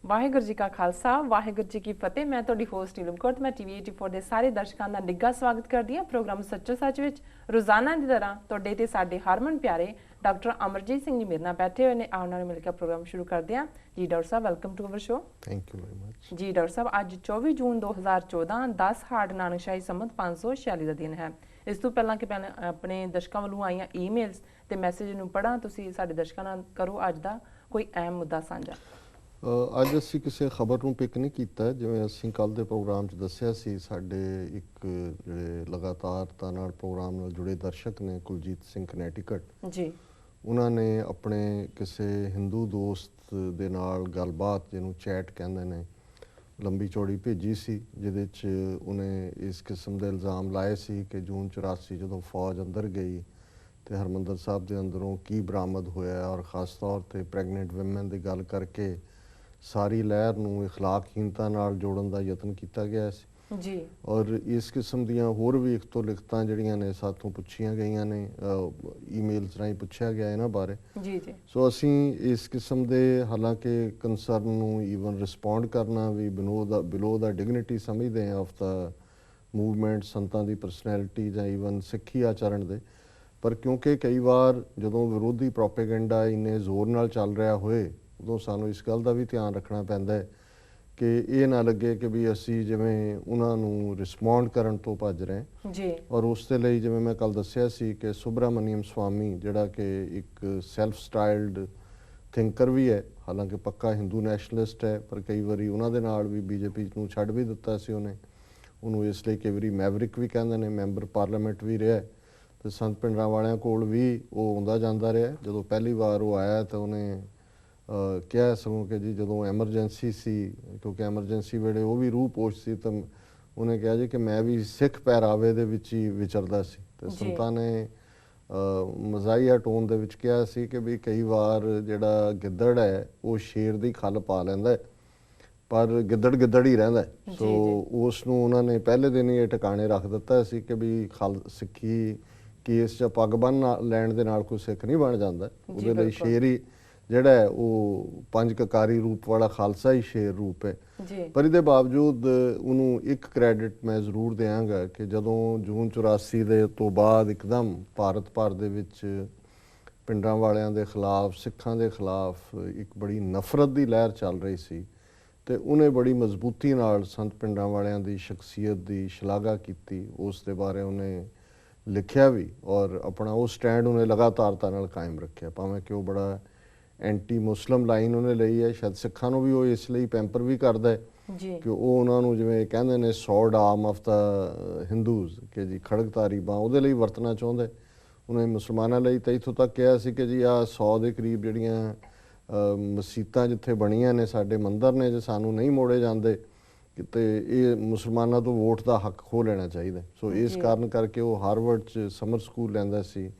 ਵਾਹਿਗੁਰੂ ਜੀ ਕਾ ਖਾਲਸਾ ਵਾਹਿਗੁਰੂ ਜੀ ਕੀ ਫਤਿਹ। ਮੈਂ ਤੁਹਾਡੀ ਹੋਸਟ ਨੀਲਮ ਕੌਰ ਤੇ ਮੈਂ ਟੀਵੀ 84 ਦੇ ਸਾਰੇ ਦਰਸ਼ਕਾਂ ਦਾ ਨਿੱਘਾ ਸਵਾਗਤ ਕਰਦੀ ਹਾਂ ਪ੍ਰੋਗਰਾਮ ਸੱਚੋ ਸੱਚ ਵਿੱਚ। ਰੋਜ਼ਾਨਾ ਦੀ ਤਰ੍ਹਾਂ ਤੁਹਾਡੇ ਤੇ ਸਾਡੇ ਹਰਮਨ ਪਿਆਰੇ ਡਾਕਟਰ ਅਮਰਜੀਤ ਸਿੰਘ ਜੀ ਮੇਰੇ ਨਾਲ ਬੈਠੇ ਹੋਏ ਨੇ। ਆਉਣ ਵਾਲੇ ਮਿਲ ਕੇ ਪ੍ਰੋਗਰਾਮ ਸ਼ੁਰੂ ਕਰਦੇ ਹਾਂ ਜੀ। ਡਾਕਟਰ ਸਾਹਿਬ welcome to our show. Thank you very much ਜੀ ਡਾਕਟਰ ਸਾਹਿਬ, ਅੱਜ 24 ਜੂਨ 2014 10 ਹਾੜ ਨਾਨਕਸ਼ਾਹੀ ਸੰਮਤ 546 ਦਾ ਦਿਨ ਹੈ। ਇਸ ਤੋਂ ਪਹਿਲਾਂ ਕਿ ਆਪਣੇ ਦਰਸ਼ਕਾਂ ਵੱਲੋਂ ਆਈਆਂ ਈਮੇਲਸ ਤੇ ਮੈਸੇਜ ਨੂੰ ਪੜ੍ਹਾਂ, ਤੁਸੀਂ ਸਾਡੇ ਦਰਸ਼ਕਾਂ ਨਾਲ ਕਰੋ ਅੱਜ ਦਾ ਕੋਈ ਅਹਿਮ ਮੁੱਦਾ ਸਾਂਝਾ। ਅੱਜ ਅਸੀਂ ਕਿਸੇ ਖਬਰ ਨੂੰ ਪਿਕ ਨਹੀਂ ਕੀਤਾ। ਜਿਵੇਂ ਅਸੀਂ ਕੱਲ੍ਹ ਦੇ ਪ੍ਰੋਗਰਾਮ 'ਚ ਦੱਸਿਆ ਸੀ, ਸਾਡੇ ਇੱਕ ਜਿਹੜੇ ਲਗਾਤਾਰਤਾ ਨਾਲ ਪ੍ਰੋਗਰਾਮ ਨਾਲ ਜੁੜੇ ਦਰਸ਼ਕ ਨੇ ਕੁਲਜੀਤ ਸਿੰਘ ਕਨੈਟੀਕਟ ਜੀ, ਉਹਨਾਂ ਨੇ ਆਪਣੇ ਕਿਸੇ ਹਿੰਦੂ ਦੋਸਤ ਦੇ ਨਾਲ ਗੱਲਬਾਤ, ਜਿਹਨੂੰ ਚੈਟ ਕਹਿੰਦੇ ਨੇ, ਲੰਬੀ ਚੌੜੀ ਭੇਜੀ ਸੀ, ਜਿਹਦੇ 'ਚ ਉਹਨੇ ਇਸ ਕਿਸਮ ਦੇ ਇਲਜ਼ਾਮ ਲਾਏ ਸੀ ਕਿ ਜੂਨ 84 ਜਦੋਂ ਫੌਜ ਅੰਦਰ ਗਈ ਤੇ ਹਰਿਮੰਦਰ ਸਾਹਿਬ ਦੇ ਅੰਦਰੋਂ ਕੀ ਬਰਾਮਦ ਹੋਇਆ, ਔਰ ਖ਼ਾਸ ਤੌਰ 'ਤੇ ਪ੍ਰੈਗਨੈਂਟ ਵਿਮਨ ਦੀ ਗੱਲ ਕਰਕੇ ਸਾਰੀ ਲਹਿਰ ਨੂੰ ਇਖਲਾਕਹੀਨਤਾ ਨਾਲ ਜੋੜਨ ਦਾ ਯਤਨ ਕੀਤਾ ਗਿਆ ਸੀ ਜੀ। ਔਰ ਇਸ ਕਿਸਮ ਦੀਆਂ ਹੋਰ ਵੀ ਇੱਕ ਤੋਂ ਲਿਖਤਾਂ ਜਿਹੜੀਆਂ ਨੇ ਸਾਥੋਂ ਪੁੱਛੀਆਂ ਗਈਆਂ ਨੇ, ਈਮੇਲਸ ਰਾਹੀਂ ਪੁੱਛਿਆ ਗਿਆ ਇਹਨਾਂ ਬਾਰੇ। ਜੀ ਜੀ। ਸੋ ਅਸੀਂ ਇਸ ਕਿਸਮ ਦੇ ਹਾਲਾਂਕਿ ਕੰਸਰਨ ਨੂੰ ਈਵਨ ਰਿਸਪੌਂਡ ਕਰਨਾ ਵੀ ਬਿਲੋ ਦਾ ਡਿਗਨਿਟੀ ਸਮਝਦੇ ਹਾਂ ਆਫ ਦਾ ਮੂਵਮੈਂਟ, ਸੰਤਾਂ ਦੀ ਪਰਸਨੈਲਿਟੀ ਜਾਂ ਈਵਨ ਸਿੱਖੀ ਆਚਰਣ ਦੇ। ਪਰ ਕਿਉਂਕਿ ਕਈ ਵਾਰ ਜਦੋਂ ਵਿਰੋਧੀ ਪ੍ਰੋਪੇਗੈਂਡਾ ਇੰਨੇ ਜ਼ੋਰ ਨਾਲ ਚੱਲ ਰਿਹਾ ਹੋਏ, ਉਦੋਂ ਸਾਨੂੰ ਇਸ ਗੱਲ ਦਾ ਵੀ ਧਿਆਨ ਰੱਖਣਾ ਪੈਂਦਾ ਹੈ ਕਿ ਇਹ ਨਾ ਲੱਗੇ ਕਿ ਵੀ ਅਸੀਂ ਜਿਵੇਂ ਉਹਨਾਂ ਨੂੰ ਰਿਸਪੌਂਡ ਕਰਨ ਤੋਂ ਭੱਜ ਰਹੇ ਜੀ। ਔਰ ਉਸ ਦੇ ਲਈ ਜਿਵੇਂ ਮੈਂ ਕੱਲ ਦੱਸਿਆ ਸੀ ਕਿ ਸੁਬਰਾਮਨੀਅਮ ਸਵਾਮੀ, ਜਿਹੜਾ ਕਿ ਇੱਕ ਸੈਲਫ ਸਟਾਈਲਡ ਥਿੰਕਰ ਵੀ ਹੈ, ਹਾਲਾਂਕਿ ਪੱਕਾ ਹਿੰਦੂ ਨੈਸ਼ਨਲਿਸਟ ਹੈ, ਪਰ ਕਈ ਵਾਰੀ ਉਹਨਾਂ ਦੇ ਨਾਲ ਵੀ ਬੀਜੇਪੀ ਨੂੰ ਛੱਡ ਵੀ ਦਿੱਤਾ ਸੀ ਉਹਨੂੰ ਇਸ ਲਈ ਕਈ ਵਾਰੀ ਮੈਵਰਿਕ ਵੀ ਕਹਿੰਦੇ ਨੇ, ਮੈਂਬਰ ਪਾਰਲੀਮੈਂਟ ਵੀ ਰਿਹਾ ਤੇ ਸੰਤ ਭਿੰਡਰਾਂਵਾਲਿਆਂ ਕੋਲ ਵੀ ਉਹ ਆਉਂਦਾ ਜਾਂਦਾ ਰਿਹਾ। ਜਦੋਂ ਪਹਿਲੀ ਵਾਰ ਉਹ ਆਇਆ ਤਾਂ ਉਹਨੇ ਕਿਹਾ ਸਗੋਂ ਕਿ ਜੀ ਜਦੋਂ ਐਮਰਜੈਂਸੀ ਸੀ, ਕਿਉਂਕਿ ਐਮਰਜੈਂਸੀ ਵੇਲੇ ਉਹ ਵੀ ਰੂਹ ਪੋਸ਼ ਸੀ, ਤਾਂ ਉਹਨੇ ਕਿਹਾ ਜੀ ਕਿ ਮੈਂ ਵੀ ਸਿੱਖ ਪਹਿਰਾਵੇ ਦੇ ਵਿੱਚ ਹੀ ਵਿਚਰਦਾ ਸੀ। ਤੇ ਸੰਤਾਂ ਨੇ ਮਜ਼ਾਹੀਆ ਟੋਨ ਦੇ ਵਿੱਚ ਕਿਹਾ ਸੀ ਕਿ ਵੀ ਕਈ ਵਾਰ ਜਿਹੜਾ ਗਿੱਦੜ ਹੈ ਉਹ ਸ਼ੇਰ ਦੀ ਖੱਲ ਪਾ ਲੈਂਦਾ, ਪਰ ਗਿੱਦੜ ਹੀ ਰਹਿੰਦਾ। ਸੋ ਉਸ ਨੂੰ ਉਹਨਾਂ ਨੇ ਪਹਿਲੇ ਦਿਨ ਹੀ ਇਹ ਟਿਕਾਣੇ ਰੱਖ ਦਿੱਤਾ ਸੀ ਕਿ ਵੀ ਸਿੱਖੀ ਕੇਸ 'ਚ ਪੱਗ ਬੰਨ੍ਹ ਲੈਣ ਦੇ ਨਾਲ ਕੋਈ ਸਿੱਖ ਨਹੀਂ ਬਣ ਜਾਂਦਾ। ਉਹਦੇ ਲਈ ਸ਼ੇਰ ਹੀ ਜਿਹੜਾ ਹੈ ਉਹ ਪੰਜ ਕਕਾਰੀ ਰੂਪ ਵਾਲਾ ਖਾਲਸਾ ਹੀ ਸ਼ੇਰ ਰੂਪ ਹੈ। ਪਰ ਇਹਦੇ ਬਾਵਜੂਦ ਉਹਨੂੰ ਇੱਕ ਕ੍ਰੈਡਿਟ ਮੈਂ ਜ਼ਰੂਰ ਦਿਆਂਗਾ ਕਿ ਜਦੋਂ ਜੂਨ 84 ਦੇ ਤੋਂ ਬਾਅਦ ਇੱਕਦਮ ਭਾਰਤ ਭਰ ਦੇ ਵਿੱਚ ਪਿੰਡਾਂ ਵਾਲਿਆਂ ਦੇ ਖਿਲਾਫ, ਸਿੱਖਾਂ ਦੇ ਖਿਲਾਫ ਇੱਕ ਬੜੀ ਨਫ਼ਰਤ ਦੀ ਲਹਿਰ ਚੱਲ ਰਹੀ ਸੀ ਤੇ ਉਹਨੇ ਬੜੀ ਮਜ਼ਬੂਤੀ ਨਾਲ ਸੰਤ ਪਿੰਡਾਂ ਵਾਲਿਆਂ ਦੀ ਸ਼ਖਸੀਅਤ ਦੀ ਸ਼ਲਾਘਾ ਕੀਤੀ। ਉਸ ਦੇ ਬਾਰੇ ਉਹਨੇ ਲਿਖਿਆ ਵੀ ਔਰ ਆਪਣਾ ਉਹ ਸਟੈਂਡ ਉਹਨੇ ਲਗਾਤਾਰਤਾ ਨਾਲ ਕਾਇਮ ਰੱਖਿਆ, ਭਾਵੇਂ ਕਿ ਉਹ ਬੜਾ ਐਂਟੀ ਮੁਸਲਿਮ ਲਾਈਨ ਉਹਨੇ ਲਈ ਹੈ। ਸ਼ਾਇਦ ਸਿੱਖਾਂ ਨੂੰ ਵੀ ਉਹ ਇਸ ਲਈ ਪੈਂਪਰ ਵੀ ਕਰਦਾ ਹੈ ਕਿ ਉਹ ਉਹਨਾਂ ਨੂੰ ਜਿਵੇਂ ਕਹਿੰਦੇ ਨੇ ਸੌਰਡ ਆਰਮ ਆਫ ਦਾ ਹਿੰਦੂਜ਼, ਕਿ ਜੀ ਖੜਗਧਾਰੀ ਬਾਂਹ ਉਹਦੇ ਲਈ ਵਰਤਣਾ ਚਾਹੁੰਦਾ। ਉਹਨੇ ਮੁਸਲਮਾਨਾਂ ਲਈ ਤਾਂ ਇੱਥੋਂ ਤੱਕ ਕਿਹਾ ਸੀ ਕਿ ਜੀ ਆਹ 100 ਦੇ ਕਰੀਬ ਜਿਹੜੀਆਂ ਮਸੀਤਾਂ ਜਿੱਥੇ ਬਣੀਆਂ ਨੇ, ਸਾਡੇ ਮੰਦਰ ਨੇ, ਜੇ ਸਾਨੂੰ ਨਹੀਂ ਮੋੜੇ ਜਾਂਦੇ ਤੇ ਇਹ ਮੁਸਲਮਾਨਾਂ ਤੋਂ ਵੋਟ ਦਾ ਹੱਕ ਖੋਹ ਲੈਣਾ ਚਾਹੀਦਾ। ਸੋ ਇਸ ਕਾਰਨ ਕਰਕੇ ਉਹ ਹਾਰਵਰਡ 'ਚ ਸਮਰ ਸਕੂਲ ਲੈਂਦਾ ਸੀ,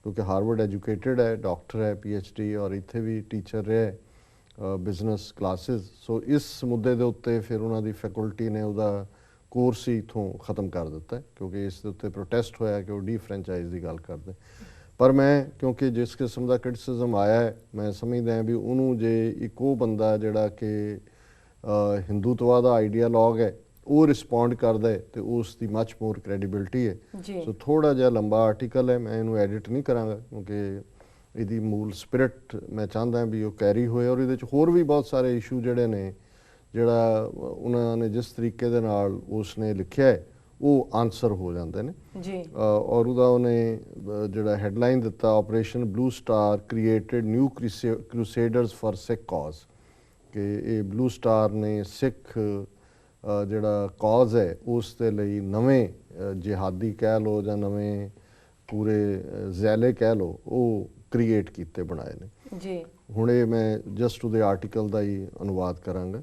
ਕਿਉਂਕਿ ਹਾਰਵਰਡ ਐਜੂਕੇਟਡ ਹੈ, ਡਾਕਟਰ ਹੈ, PhD, ਔਰ ਇੱਥੇ ਵੀ ਟੀਚਰ ਰਿਹਾ ਬਿਜ਼ਨਸ ਕਲਾਸਿਸ। ਸੋ ਇਸ ਮੁੱਦੇ ਦੇ ਉੱਤੇ ਫਿਰ ਉਹਨਾਂ ਦੀ ਫੈਕਲਟੀ ਨੇ ਉਹਦਾ ਕੋਰਸ ਹੀ ਇੱਥੋਂ ਖ਼ਤਮ ਕਰ ਦਿੱਤਾ, ਕਿਉਂਕਿ ਇਸ ਦੇ ਉੱਤੇ ਪ੍ਰੋਟੈਸਟ ਹੋਇਆ ਕਿ ਉਹ ਡੀ-ਫਰੈਂਚਾਈਜ਼ ਦੀ ਗੱਲ ਕਰਦੇ। ਪਰ ਮੈਂ ਕਿਉਂਕਿ ਜਿਸ ਕਿਸਮ ਦਾ ਕ੍ਰਿਟਿਸਿਜ਼ਮ ਆਇਆ ਹੈ, ਮੈਂ ਸਮਝਦਾ ਹਾਂ ਵੀ ਉਹਨੂੰ ਜੇ ਇੱਕ ਉਹ ਬੰਦਾ ਜਿਹੜਾ ਕਿ ਹਿੰਦੂਤਵਾ ਦਾ ਆਈਡੀਆਲੋਗ ਹੈ ਉਹ ਰਿਸਪੌਂਡ ਕਰਦਾ ਹੈ ਤੇ ਉਸ ਦੀ ਮੱਚ ਮੋਰ ਕ੍ਰੈਡੀਬਿਲਿਟੀ ਹੈ। ਸੋ ਥੋੜ੍ਹਾ ਜਿਹਾ ਲੰਬਾ ਆਰਟੀਕਲ ਹੈ, ਮੈਂ ਇਹਨੂੰ ਐਡਿਟ ਨਹੀਂ ਕਰਾਂਗਾ ਕਿਉਂਕਿ ਇਹਦੀ ਮੂਲ ਸਪਿਰਿਟ ਮੈਂ ਚਾਹੁੰਦਾ ਵੀ ਉਹ ਕੈਰੀ ਹੋਏ ਔਰ ਇਹਦੇ 'ਚ ਹੋਰ ਵੀ ਬਹੁਤ ਸਾਰੇ ਇਸ਼ੂ ਜਿਹੜੇ ਨੇ, ਜਿਹੜਾ ਉਹਨਾਂ ਨੇ ਜਿਸ ਤਰੀਕੇ ਦੇ ਨਾਲ ਉਸ ਨੇ ਲਿਖਿਆ ਹੈ ਉਹ ਆਨਸਰ ਹੋ ਜਾਂਦੇ ਨੇ ਔਰ ਉਹਦਾ ਉਹਨੇ ਜਿਹੜਾ ਹੈਡਲਾਈਨ ਦਿੱਤਾ, operation blue star created new crusaders for Sikh cause, ਕਿ ਇਹ ਬਲੂ ਸਟਾਰ ਨੇ ਸਿੱਖ ਜਿਹੜਾ ਕਾਜ਼ ਹੈ ਉਸ ਦੇ ਲਈ ਨਵੇਂ ਜਿਹਾਦੀ ਕਹਿ ਲਓ ਜਾਂ ਨਵੇਂ ਪੂਰੇ ਜ਼ੈਲੇ ਕਹਿ ਲਓ, ਉਹ ਕ੍ਰੀਏਟ ਕੀਤੇ, ਬਣਾਏ ਨੇ। ਹੁਣ ਇਹ ਮੈਂ ਜਸਟ ਉਹਦੇ ਆਰਟੀਕਲ ਦਾ ਹੀ ਅਨੁਵਾਦ ਕਰਾਂਗਾ।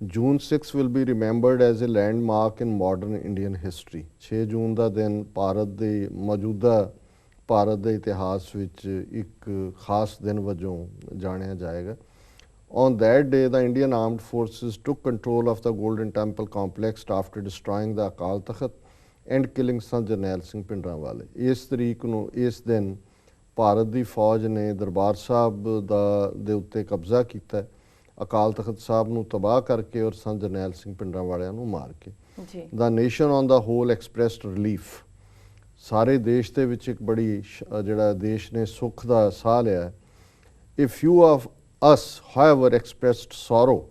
June 6 will be remembered as a landmark in modern Indian history. 6 ਜੂਨ ਦਾ ਦਿਨ ਮੌਜੂਦਾ ਭਾਰਤ ਦੇ ਇਤਿਹਾਸ ਵਿੱਚ ਇੱਕ ਖਾਸ ਦਿਨ ਵਜੋਂ ਜਾਣਿਆ ਜਾਏਗਾ। On that day, the Indian Armed Forces took control of the Golden Temple complex after destroying the Akal Takht and killing Sant Jarnail Singh Bhindranwale। ਇਸ ਤਰੀਕ ਨੂੰ, ਇਸ ਦਿਨ ਭਾਰਤ ਦੀ ਫੌਜ ਨੇ ਦਰਬਾਰ ਸਾਹਿਬ ਦੇ ਉੱਤੇ ਕਬਜ਼ਾ ਕੀਤਾ ਅਕਾਲ ਤਖਤ ਸਾਹਿਬ ਨੂੰ ਤਬਾਹ ਕਰਕੇ ਔਰ ਸੰਤ ਜਰਨੈਲ ਸਿੰਘ ਪਿੰਡਰਾਂ ਵਾਲਿਆਂ ਨੂੰ ਮਾਰ ਕੇ। ਜੀ the nation on the whole expressed relief. ਸਾਰੇ ਦੇਸ਼ ਦੇ ਵਿੱਚ ਇੱਕ ਬੜੀ ਜਿਹੜਾ ਦੇਸ਼ ਨੇ ਸੁੱਖ ਦਾ ਸਾਹ ਲਿਆ। ਇਹ few of us however expressed sorrow,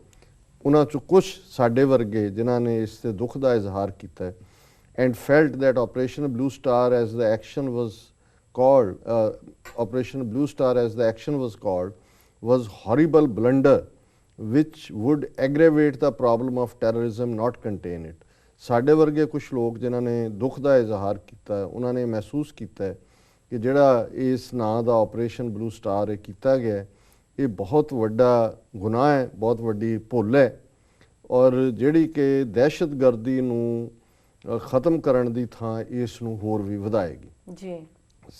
ਉਹਨਾਂ 'ਚੋਂ ਕੁਛ ਸਾਡੇ ਵਰਗੇ ਜਿਨ੍ਹਾਂ ਨੇ ਇਸ ਦੇ ਦੁੱਖ ਦਾ ਇਜ਼ਹਾਰ ਕੀਤਾ ਹੈ। And felt that operation blue star as the action was called, operation blue star as the action was called was horrible blunder which would aggravate the problem of terrorism, not contain it। ਸਾਡੇ ਵਰਗੇ ਕੁਝ ਲੋਕ ਜਿਨ੍ਹਾਂ ਨੇ ਦੁੱਖ ਦਾ ਇਜ਼ਹਾਰ ਕੀਤਾ, ਉਹਨਾਂ ਨੇ ਮਹਿਸੂਸ ਕੀਤਾ ਹੈ ਕਿ ਜਿਹੜਾ ਇਸ ਨਾਂ ਦਾ ਆਪਰੇਸ਼ਨ ਬਲੂ ਸਟਾਰ ਇਹ ਕੀਤਾ ਗਿਆ, ਇਹ ਬਹੁਤ ਵੱਡਾ ਗੁਨਾਹ ਹੈ, ਬਹੁਤ ਵੱਡੀ ਭੁੱਲ ਹੈ, ਔਰ ਜਿਹੜੀ ਕਿ ਦਹਿਸ਼ਤਗਰਦੀ ਨੂੰ ਖਤਮ ਕਰਨ ਦੀ ਥਾਂ ਇਸ ਨੂੰ ਹੋਰ ਵੀ ਵਧਾਏਗੀ। ਜੀ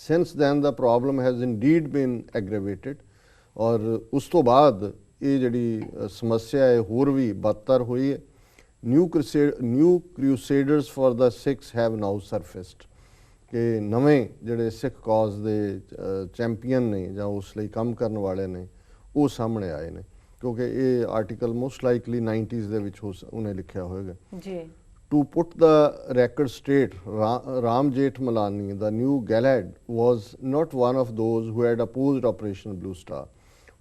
since then the problem has indeed been aggravated, ਔਰ ਉਸ ਤੋਂ ਬਾਅਦ ਇਹ ਜਿਹੜੀ ਸਮੱਸਿਆ ਹੈ ਹੋਰ ਵੀ ਬਦਤਰ ਹੋਈ ਹੈ। New crusaders for the Sikhs have now surfaced, ਕਿ ਨਵੇਂ ਜਿਹੜੇ ਸਿੱਖ ਕਾਜ਼ ਦੇ ਚੈਂਪੀਅਨ ਨੇ ਜਾਂ ਉਸ ਲਈ ਕੰਮ ਕਰਨ ਵਾਲੇ ਨੇ ਉਹ ਸਾਹਮਣੇ ਆਏ ਨੇ, ਕਿਉਂਕਿ ਇਹ ਆਰਟੀਕਲ ਮੋਸਟ ਲਾਈਕਲੀ 90s ਦੇ ਵਿੱਚ ਉਹਨੇ ਲਿਖਿਆ ਹੋਵੇਗਾ। ਜੀ To put the record straight, Ram Jethmalani, the new Galahad, was not one of those who had opposed Operation Blue Star।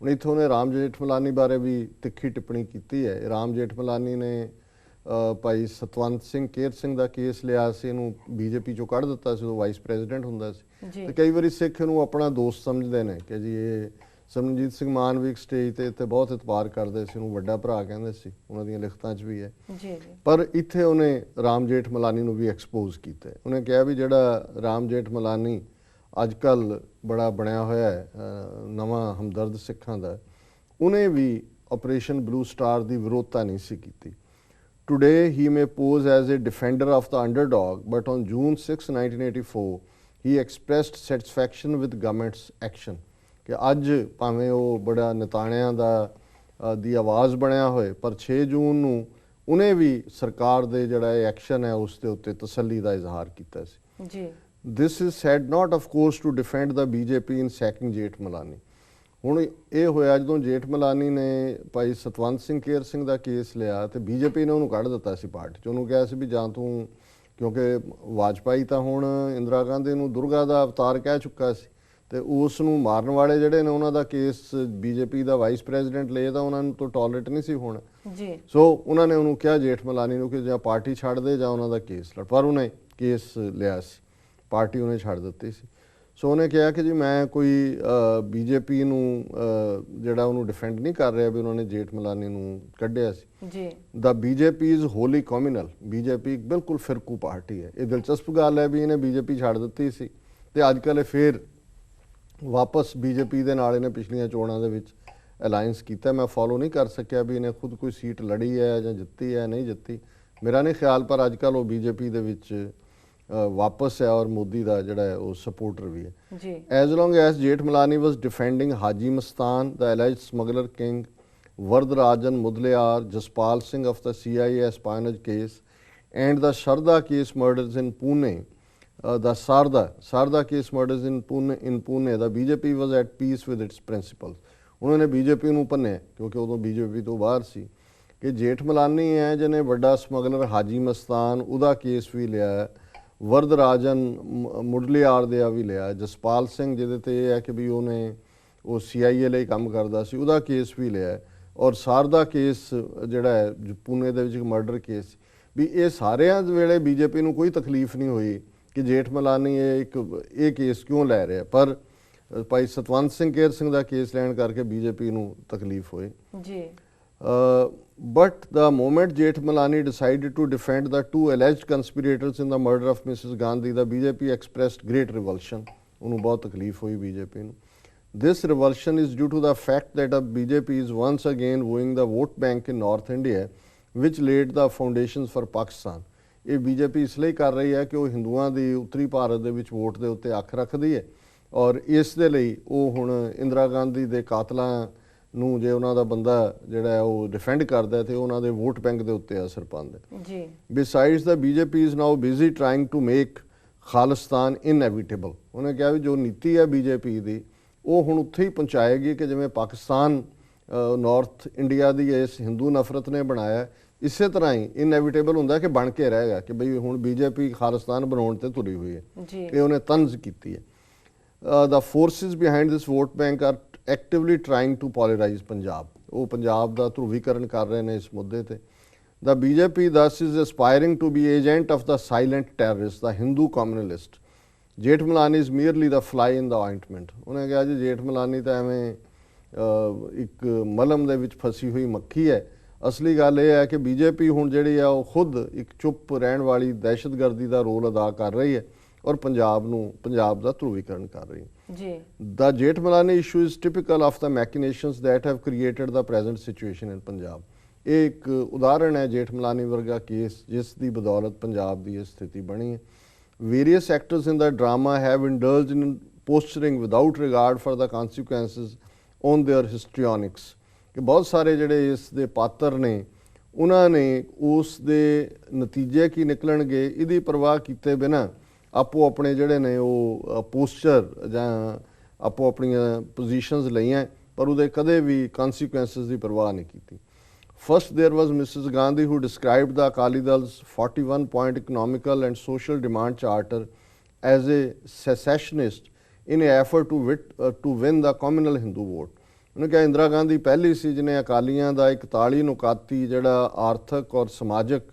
ਹੁਣ ਇੱਥੋਂ ਨੇ ਰਾਮ ਜੇਠਮਲਾਨੀ ਬਾਰੇ ਵੀ ਤਿੱਖੀ ਟਿੱਪਣੀ ਕੀਤੀ ਹੈ। ਰਾਮ ਜੇਠਮਲਾਨੀ ਨੇ ਭਾਈ ਸਤਵੰਤ ਸਿੰਘ ਕੇਰ ਸਿੰਘ ਦਾ ਕੇਸ ਲਿਆ ਸੀ, ਇਹਨੂੰ ਬੀਜੇਪੀ ਚੋਂ ਕੱਢ ਦਿੱਤਾ ਸੀ, ਉਹ ਵਾਈਸ ਪ੍ਰੈਜ਼ੀਡੈਂਟ ਹੁੰਦਾ ਸੀ। ਤੇ ਕਈ ਵਾਰੀ ਸਿੱਖ ਇਹਨੂੰ ਆਪਣਾ ਦੋਸਤ ਸਮਝਦੇ ਨੇ ਕਿ ਜੀ ਇਹ ਸਿਮਰਨਜੀਤ ਸਿੰਘ ਮਾਨ ਵੀ ਇੱਕ ਸਟੇਜ ਤੇ ਬਹੁਤ ਇਤਬਾਰ ਕਰਦੇ ਸੀ, ਉਹਨੂੰ ਵੱਡਾ ਭਰਾ ਕਹਿੰਦੇ ਸੀ, ਉਹਨਾਂ ਦੀਆਂ ਲਿਖਤਾਂ 'ਚ ਵੀ ਹੈ। ਪਰ ਇੱਥੇ ਉਹਨੇ ਰਾਮ ਜੇਠਮਲਾਨੀ ਨੂੰ ਵੀ ਐਕਸਪੋਜ਼ ਕੀਤਾ। ਉਹਨੇ ਕਿਹਾ ਵੀ ਜਿਹੜਾ ਰਾਮ ਜੇਠਮਲਾਨੀ ਅੱਜ ਕੱਲ੍ਹ ਬੜਾ ਬਣਿਆ ਹੋਇਆ ਹੈ ਨਵਾਂ ਹਮਦਰਦ ਸਿੱਖਾਂ ਦਾ, ਉਹਨੇ ਵੀ ਆਪਰੇਸ਼ਨ ਬਲੂ ਸਟਾਰ ਦੀ ਵਿਰੋਧਤਾ ਨਹੀਂ ਸੀ ਕੀਤੀ। Today he may pose as a defender of the underdog, but on June 6, 1984 he expressed satisfaction with government's action, ਕਿ ਅੱਜ ਭਾਵੇਂ ਉਹ ਬੜਾ ਨਿਤਾਣਿਆਂ ਦੀ ਆਵਾਜ਼ ਬਣਿਆ ਹੋਏ, ਪਰ 6 ਜੂਨ ਨੂੰ ਉਹਨੇ ਵੀ ਸਰਕਾਰ ਦੇ ਜਿਹੜਾ ਇਹ ਐਕਸ਼ਨ ਹੈ ਉਸ ਦੇ ਉੱਤੇ ਤਸੱਲੀ ਦਾ ਇਜ਼ਹਾਰ ਕੀਤਾ ਸੀ। ਜੀ This is said not of course to defend the BJP in sacking ਜੇਠਮਲਾਨੀ। ਹੁਣ ਇਹ ਹੋਇਆ ਜਦੋਂ ਜੇਠਮਲਾਨੀ ਨੇ ਭਾਈ ਸਤਵੰਤ ਸਿੰਘ ਕੇਰ ਸਿੰਘ ਦਾ ਕੇਸ ਲਿਆ ਤੇ ਬੀਜੇਪੀ ਨੇ ਉਹਨੂੰ ਕੱਢ ਦਿੱਤਾ ਸੀ ਪਾਰਟੀ 'ਚ। ਉਹਨੂੰ ਕਿਹਾ ਸੀ ਵੀ ਜਾਂ ਤੂੰ, ਕਿਉਂਕਿ ਵਾਜਪਾਈ ਤਾਂ ਹੁਣ ਇੰਦਰਾ ਗਾਂਧੀ ਨੂੰ ਦੁਰਗਾ ਦਾ ਅਵਤਾਰ ਕਹਿ ਚੁੱਕਾ ਸੀ, ਤੇ ਉਸ ਨੂੰ ਮਾਰਨ ਵਾਲੇ ਜਿਹੜੇ ਨੇ ਉਹਨਾਂ ਦਾ ਕੇਸ ਬੀਜੇਪੀ ਦਾ ਵਾਈਸ ਪ੍ਰੈਜ਼ੀਡੈਂਟ ਲਏ ਤਾਂ ਉਹਨਾਂ ਨੂੰ ਤਾਂ ਟੋਲਰੇਟ ਨਹੀਂ ਸੀ ਹੋਣਾ। ਜੀ ਸੋ ਉਹਨਾਂ ਨੇ ਉਹਨੂੰ ਕਿਹਾ ਜੇਠਮਲਾਨੀ ਨੂੰ ਕਿ ਜਾਂ ਪਾਰਟੀ ਛੱਡ ਦੇ ਜਾਂ ਉਹਨਾਂ ਦਾ ਕੇਸ ਲੜ, ਪਰ ਉਹਨੇ ਕੇਸ ਲਿਆ ਸੀ, ਪਾਰਟੀ ਉਹਨੇ ਛੱਡ ਦਿੱਤੀ ਸੀ। ਸੋ ਉਹਨੇ ਕਿਹਾ ਕਿ ਜੀ ਮੈਂ ਕੋਈ ਬੀਜੇਪੀ ਨੂੰ ਜਿਹੜਾ ਉਹਨੂੰ ਡਿਫੈਂਡ ਨਹੀਂ ਕਰ ਰਿਹਾ ਵੀ ਉਹਨਾਂ ਨੇ ਜੇਠਮਲਾਨੀ ਨੂੰ ਕੱਢਿਆ ਸੀ। ਜੀ the BJP is wholly communal. BJP ਬਿਲਕੁਲ ਫਿਰਕੂ ਪਾਰਟੀ ਹੈ। ਇਹ ਦਿਲਚਸਪ ਗੱਲ ਹੈ ਵੀ ਇਹਨੇ ਬੀਜੇਪੀ ਛੱਡ ਦਿੱਤੀ ਸੀ ਤੇ ਅੱਜ ਕੱਲ੍ਹ ਇਹ ਫਿਰ ਵਾਪਸ ਬੀਜੇਪੀ ਦੇ ਨਾਲ ਇਹਨੇ ਪਿਛਲੀਆਂ ਚੋਣਾਂ ਦੇ ਵਿੱਚ ਅਲਾਈਅੰਸ ਕੀਤਾ। ਮੈਂ ਫੋਲੋ ਨਹੀਂ ਕਰ ਸਕਿਆ ਵੀ ਇਹਨੇ ਖੁਦ ਕੋਈ ਸੀਟ ਲੜੀ ਹੈ ਜਾਂ ਜਿੱਤੀ ਹੈ ਨਹੀਂ ਜਿੱਤੀ, ਮੇਰਾ ਨਹੀਂ ਖਿਆਲ, ਪਰ ਅੱਜ ਕੱਲ੍ਹ ਉਹ ਬੀਜੇਪੀ ਦੇ ਵਿੱਚ ਵਾਪਸ ਹੈ ਔਰ ਮੋਦੀ ਦਾ ਜਿਹੜਾ ਹੈ ਉਹ ਸਪੋਰਟਰ ਵੀ ਹੈ। ਜੀ as long as Jethmalani was defending Haji Mastan, the alleged smuggler king, Varadarajan Mudaliar, Jaspal Singh of the CIA espionage case and the Sharda case murders in Pune, the Sarda case murders in Pune, the BJP was at peace with its principles। उन्होंने BJP ਨੂੰ ਭੰਨਿਆ ਕਿਉਂਕਿ ਉਦੋਂ BJP ਤੋਂ ਬਾਹਰ ਸੀ ਕਿ ਜੇਠਮਲਾਨੀ ਹੈ ਜਿਹਨੇ ਵੱਡਾ ਸਮਗਲਰ ਹਾਜੀ ਮਸਤਾਨ ਉਹਦਾ ਕੇਸ ਵੀ ਲਿਆ, ਵਰਦਰਾਜਨ ਮੁਡਲਿਆਰ ਦਾ ਵੀ ਲਿਆ, ਜਸਪਾਲ ਸਿੰਘ ਜਿਹਦੇ ਤੇ ਇਹ ਹੈ ਕਿ ਵੀ ਉਹਨੇ ਉਹ CIA ਲਈ ਕੰਮ ਕਰਦਾ ਸੀ ਉਹਦਾ ਕੇਸ ਵੀ ਲਿਆ, ਔਰ ਸਾਰਦਾ ਕੇਸ ਜਿਹੜਾ ਹੈ ਪੂਨੇ ਦੇ ਵਿੱਚ ਇੱਕ ਮਰਡਰ ਕੇਸ ਵੀ। ਇਹ ਸਾਰਿਆਂ ਦੇ ਵੇਲੇ ਬੀਜੇਪੀ ਨੂੰ ਕੋਈ ਤਕਲੀਫ ਨਹੀਂ ਹੋਈ ਕਿ ਜੇਠਮਲਾਨੀ ਇਹ ਕੇਸ ਕਿਉਂ ਲੈ ਰਿਹਾ, ਪਰ ਭਾਈ ਸਤਵੰਤ ਸਿੰਘ ਕੇਰ ਸਿੰਘ ਦਾ ਕੇਸ ਲੈਣ ਕਰਕੇ ਬੀਜੇਪੀ ਨੂੰ ਤਕਲੀਫ ਹੋਈ। ਜੀ but the moment Jethmalani decided to defend the two alleged conspirators in the murder of Mrs. Gandhi, the BJP expressed great revulsion। ਉਹਨੂੰ ਬਹੁਤ ਤਕਲੀਫ ਹੋਈ ਬੀਜੇਪੀ ਨੂੰ। This revulsion is due to the fact that the BJP is once again wooing the vote bank in North India, which laid the foundations for Pakistan। ਇਹ BJP ਇਸ ਲਈ ਕਰ ਰਹੀ ਹੈ ਕਿ ਉਹ ਹਿੰਦੂਆਂ ਦੀ ਉੱਤਰੀ ਭਾਰਤ ਦੇ ਵਿੱਚ ਵੋਟ ਦੇ ਉੱਤੇ ਅੱਖ ਰੱਖਦੀ ਹੈ, ਔਰ ਇਸ ਦੇ ਲਈ ਉਹ ਹੁਣ ਇੰਦਰਾ ਗਾਂਧੀ ਦੇ ਕਾਤਲਾਂ ਨੂੰ ਜੇ ਉਹਨਾਂ ਦਾ ਬੰਦਾ ਜਿਹੜਾ ਹੈ ਉਹ ਡਿਫੈਂਡ ਕਰਦਾ ਤੇ ਉਹਨਾਂ ਦੇ ਵੋਟ ਬੈਂਕ ਦੇ ਉੱਤੇ ਅਸਰ ਪਾਉਂਦਾ ਜੀ। Besides the BJP is now busy trying to make Khalistan inevitable. ਉਹਨੇ ਕਿਹਾ ਵੀ ਜੋ ਨੀਤੀ ਹੈ ਬੀਜੇਪੀ ਦੀ ਉਹ ਹੁਣ ਉੱਥੇ ਹੀ ਪਹੁੰਚਾਏਗੀ ਕਿ ਜਿਵੇਂ ਪਾਕਿਸਤਾਨ ਨਾਰਥ ਇੰਡੀਆ ਦੀ ਇਸ ਹਿੰਦੂ ਨਫ਼ਰਤ ਨੇ ਬਣਾਇਆ, ਇਸੇ ਤਰ੍ਹਾਂ ਹੀ ਇਨਐਵਿਟੇਬਲ ਹੁੰਦਾ ਕਿ ਬਣ ਕੇ ਰਹੇਗਾ ਕਿ ਬਈ ਹੁਣ ਬੀਜੇਪੀ ਖਾਲਿਸਤਾਨ ਬਣਾਉਣ ਤੇ ਤੁਰੀ ਹੋਈ ਹੈ, ਜੀ ਇਹ ਉਹਨੇ ਤੰਜ਼ ਕੀਤੀ ਹੈ। The forces behind this vote bank are actively trying to polarize Punjab. ਉਹ ਪੰਜਾਬ ਦਾ ਧਰੁਵੀਕਰਨ ਕਰ ਰਹੇ ਨੇ ਇਸ ਮੁੱਦੇ ਤੇ। The BJP thus is aspiring to be agent of the silent terrorist, the Hindu communist. ਜੇਠ ਮਲਾਨੀ is merely the fly in the ointment. ਉਹਨੇ ਕਿਹਾ ਜੀ ਜੇਠ ਮਲਾਨੀ ਤਾਂ ਐਵੇਂ ਇੱਕ ਮਲਮ ਦੇ ਵਿੱਚ ਫਸੀ ਹੋਈ ਮੱਖੀ ਹੈ। ਅਸਲੀ ਗੱਲ ਇਹ ਹੈ ਕਿ ਬੀਜੇਪੀ ਹੁਣ ਜਿਹੜੀ ਆ ਉਹ ਖੁਦ ਇੱਕ ਚੁੱਪ ਰਹਿਣ ਵਾਲੀ ਦਹਿਸ਼ਤਗਰਦੀ ਦਾ ਰੋਲ ਅਦਾ ਕਰ ਰਹੀ ਹੈ ਔਰ ਪੰਜਾਬ ਦਾ ਧਰੁਵੀਕਰਨ ਕਰ ਰਹੀ ਹੈ। ਜੀ The Jethmalani issue is typical of the machinations that have created the present situation in Punjab. ਇਹ ਇੱਕ ਉਦਾਹਰਣ ਹੈ ਜੇਠਮਲਾਨੀ ਵਰਗਾ ਕੇਸ ਜਿਸ ਦੀ ਬਦੌਲਤ ਪੰਜਾਬ ਦੀ ਇਹ ਸਥਿਤੀ ਬਣੀ ਹੈ। Various actors in the drama have indulged in posturing without regard for the consequences on their histrionics. ਕਿ ਬਹੁਤ ਸਾਰੇ ਜਿਹੜੇ ਇਸ ਦੇ ਪਾਤਰ ਨੇ ਉਹਨਾਂ ਨੇ ਉਸ ਦੇ ਨਤੀਜੇ ਕੀ ਨਿਕਲਣਗੇ ਇਹਦੀ ਪਰਵਾਹ ਕੀਤੇ ਬਿਨਾਂ ਆਪੋ ਆਪਣੇ ਜਿਹੜੇ ਨੇ ਉਹ ਪੋਸਚਰ ਜਾਂ ਆਪੋ ਆਪਣੀਆਂ ਪੋਜੀਸ਼ਨਸ ਲਈਆਂ, ਪਰ ਉਹਦੇ ਕਦੇ ਵੀ ਕਨਸੀਕੁਐਂਸਸ ਦੀ ਪਰਵਾਹ ਨਹੀਂ ਕੀਤੀ। First, there was Mrs. Gandhi who described the Akali Dal's 41-point economical and social demand charter as a secessionist in an effort to win the communal Hindu vote. ਉਹਨੇ ਕਿਹਾ ਇੰਦਰਾ ਗਾਂਧੀ ਪਹਿਲੀ ਸੀ ਜਿਹਨੇ ਅਕਾਲੀਆਂ ਦਾ 41 ਨੁਕਾਤੀ ਜਿਹੜਾ ਆਰਥਿਕ ਔਰ ਸਮਾਜਿਕ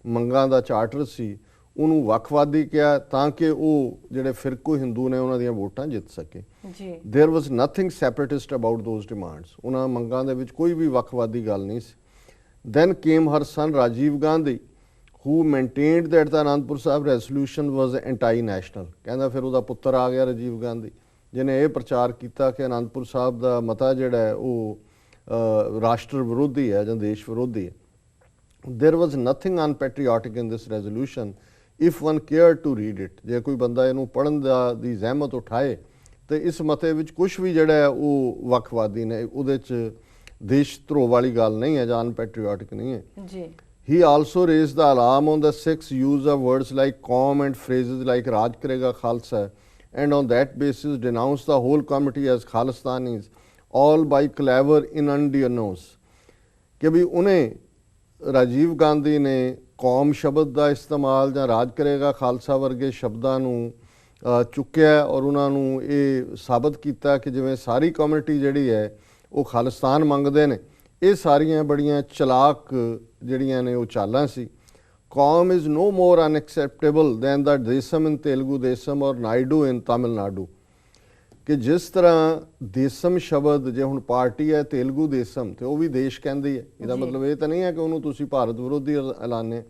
ਮੰਗਾਂ ਦਾ ਚਾਰਟਰ ਸੀ ਉਹਨੂੰ ਵੱਖਵਾਦੀ ਕਿਹਾ ਤਾਂ ਕਿ ਉਹ ਜਿਹੜੇ ਫਿਰਕੂ ਹਿੰਦੂ ਨੇ ਉਹਨਾਂ ਦੀਆਂ ਵੋਟਾਂ ਜਿੱਤ ਸਕੇ। ਜੀ There was nothing separatist about those demands. ਉਹਨਾਂ ਮੰਗਾਂ ਦੇ ਵਿੱਚ ਕੋਈ ਵੀ ਵੱਖਵਾਦੀ ਗੱਲ ਨਹੀਂ ਸੀ। Then came her son Rajiv Gandhi, who maintained that the Anandpur Sahib resolution was anti-national. ਕਹਿੰਦਾ ਫਿਰ ਉਹਦਾ ਪੁੱਤਰ ਆ ਗਿਆ ਰਾਜੀਵ ਗਾਂਧੀ ਜਿਹਨੇ ਇਹ ਪ੍ਰਚਾਰ ਕੀਤਾ ਕਿ ਅਨੰਦਪੁਰ ਸਾਹਿਬ ਦਾ ਮਤਾ ਜਿਹੜਾ ਹੈ ਉਹ ਰਾਸ਼ਟਰ ਵਿਰੋਧੀ ਹੈ ਜਾਂ ਦੇਸ਼ ਵਿਰੋਧੀ ਹੈ। There was nothing unpatriotic in this resolution if one cared to read it. ਜੇ ਕੋਈ ਬੰਦਾ ਇਹਨੂੰ ਪੜ੍ਹਨ ਦੀ ਜ਼ਹਿਮਤ ਉਠਾਏ ਤੇ ਇਸ ਮਤੇ ਵਿੱਚ ਕੁਝ ਵੀ ਜਿਹੜਾ ਹੈ ਉਹ ਵੱਖਵਾਦੀ ਨੇ, ਉਹਦੇ 'ਚ ਦੇਸ਼ ਧਰੋਹ ਵਾਲੀ ਗੱਲ ਨਹੀਂ ਹੈ ਜਾਂ ਅਨਪੈਟਰੀਓਟਿਕ ਨਹੀਂ ਹੈ। ਜੀ He also raised the alarm on the Sikhs' use of words like "qaum" and phrases like "Raj Karega Khalsa," and on that basis denounced the whole committee as Khalistanis, all by clever innuendos. ਕਿ ਵੀ ਉਹਨੇ ਰਾਜੀਵ ਗਾਂਧੀ ਨੇ ਕੌਮ ਸ਼ਬਦ ਦਾ ਇਸਤੇਮਾਲ ਜਾਂ ਰਾਜ ਕਰੇਗਾ ਖਾਲਸਾ ਵਰਗੇ ਸ਼ਬਦਾਂ ਨੂੰ ਚੁੱਕਿਆ ਔਰ ਉਹਨਾਂ ਨੂੰ ਇਹ ਸਾਬਤ ਕੀਤਾ ਕਿ ਜਿਵੇਂ ਸਾਰੀ ਕਮਿਊਨਿਟੀ ਜਿਹੜੀ ਹੈ ਉਹ ਖਾਲਿਸਤਾਨ ਮੰਗਦੇ ਨੇ। ਇਹ ਸਾਰੀਆਂ ਬੜੀਆਂ ਚਲਾਕ ਜਿਹੜੀਆਂ ਨੇ ਉਹ ਚਾਲਾਂ ਸੀ। ਕੌਮ is no more unacceptable then ਦਾ ਦੇਸਮ ਇਨ ਤੇਲਗੂ ਦੇਸਮ ਔਰ ਨਾਇਡੂ ਇਨ ਤਾਮਿਲਨਾਡੂ। ਕਿ ਜਿਸ ਤਰ੍ਹਾਂ ਦੇਸਮ ਸ਼ਬਦ ਜੇ ਹੁਣ ਪਾਰਟੀ ਹੈ ਤੇਲਗੂ ਦੇਸਮ ਤੇ ਉਹ ਵੀ ਦੇਸ਼ ਕਹਿੰਦੀ ਹੈ, ਇਹਦਾ ਮਤਲਬ ਇਹ ਤਾਂ ਨਹੀਂ ਹੈ ਕਿ ਉਹਨੂੰ ਤੁਸੀਂ ਭਾਰਤ ਵਿਰੋਧੀ ਐਲਾਨੇ।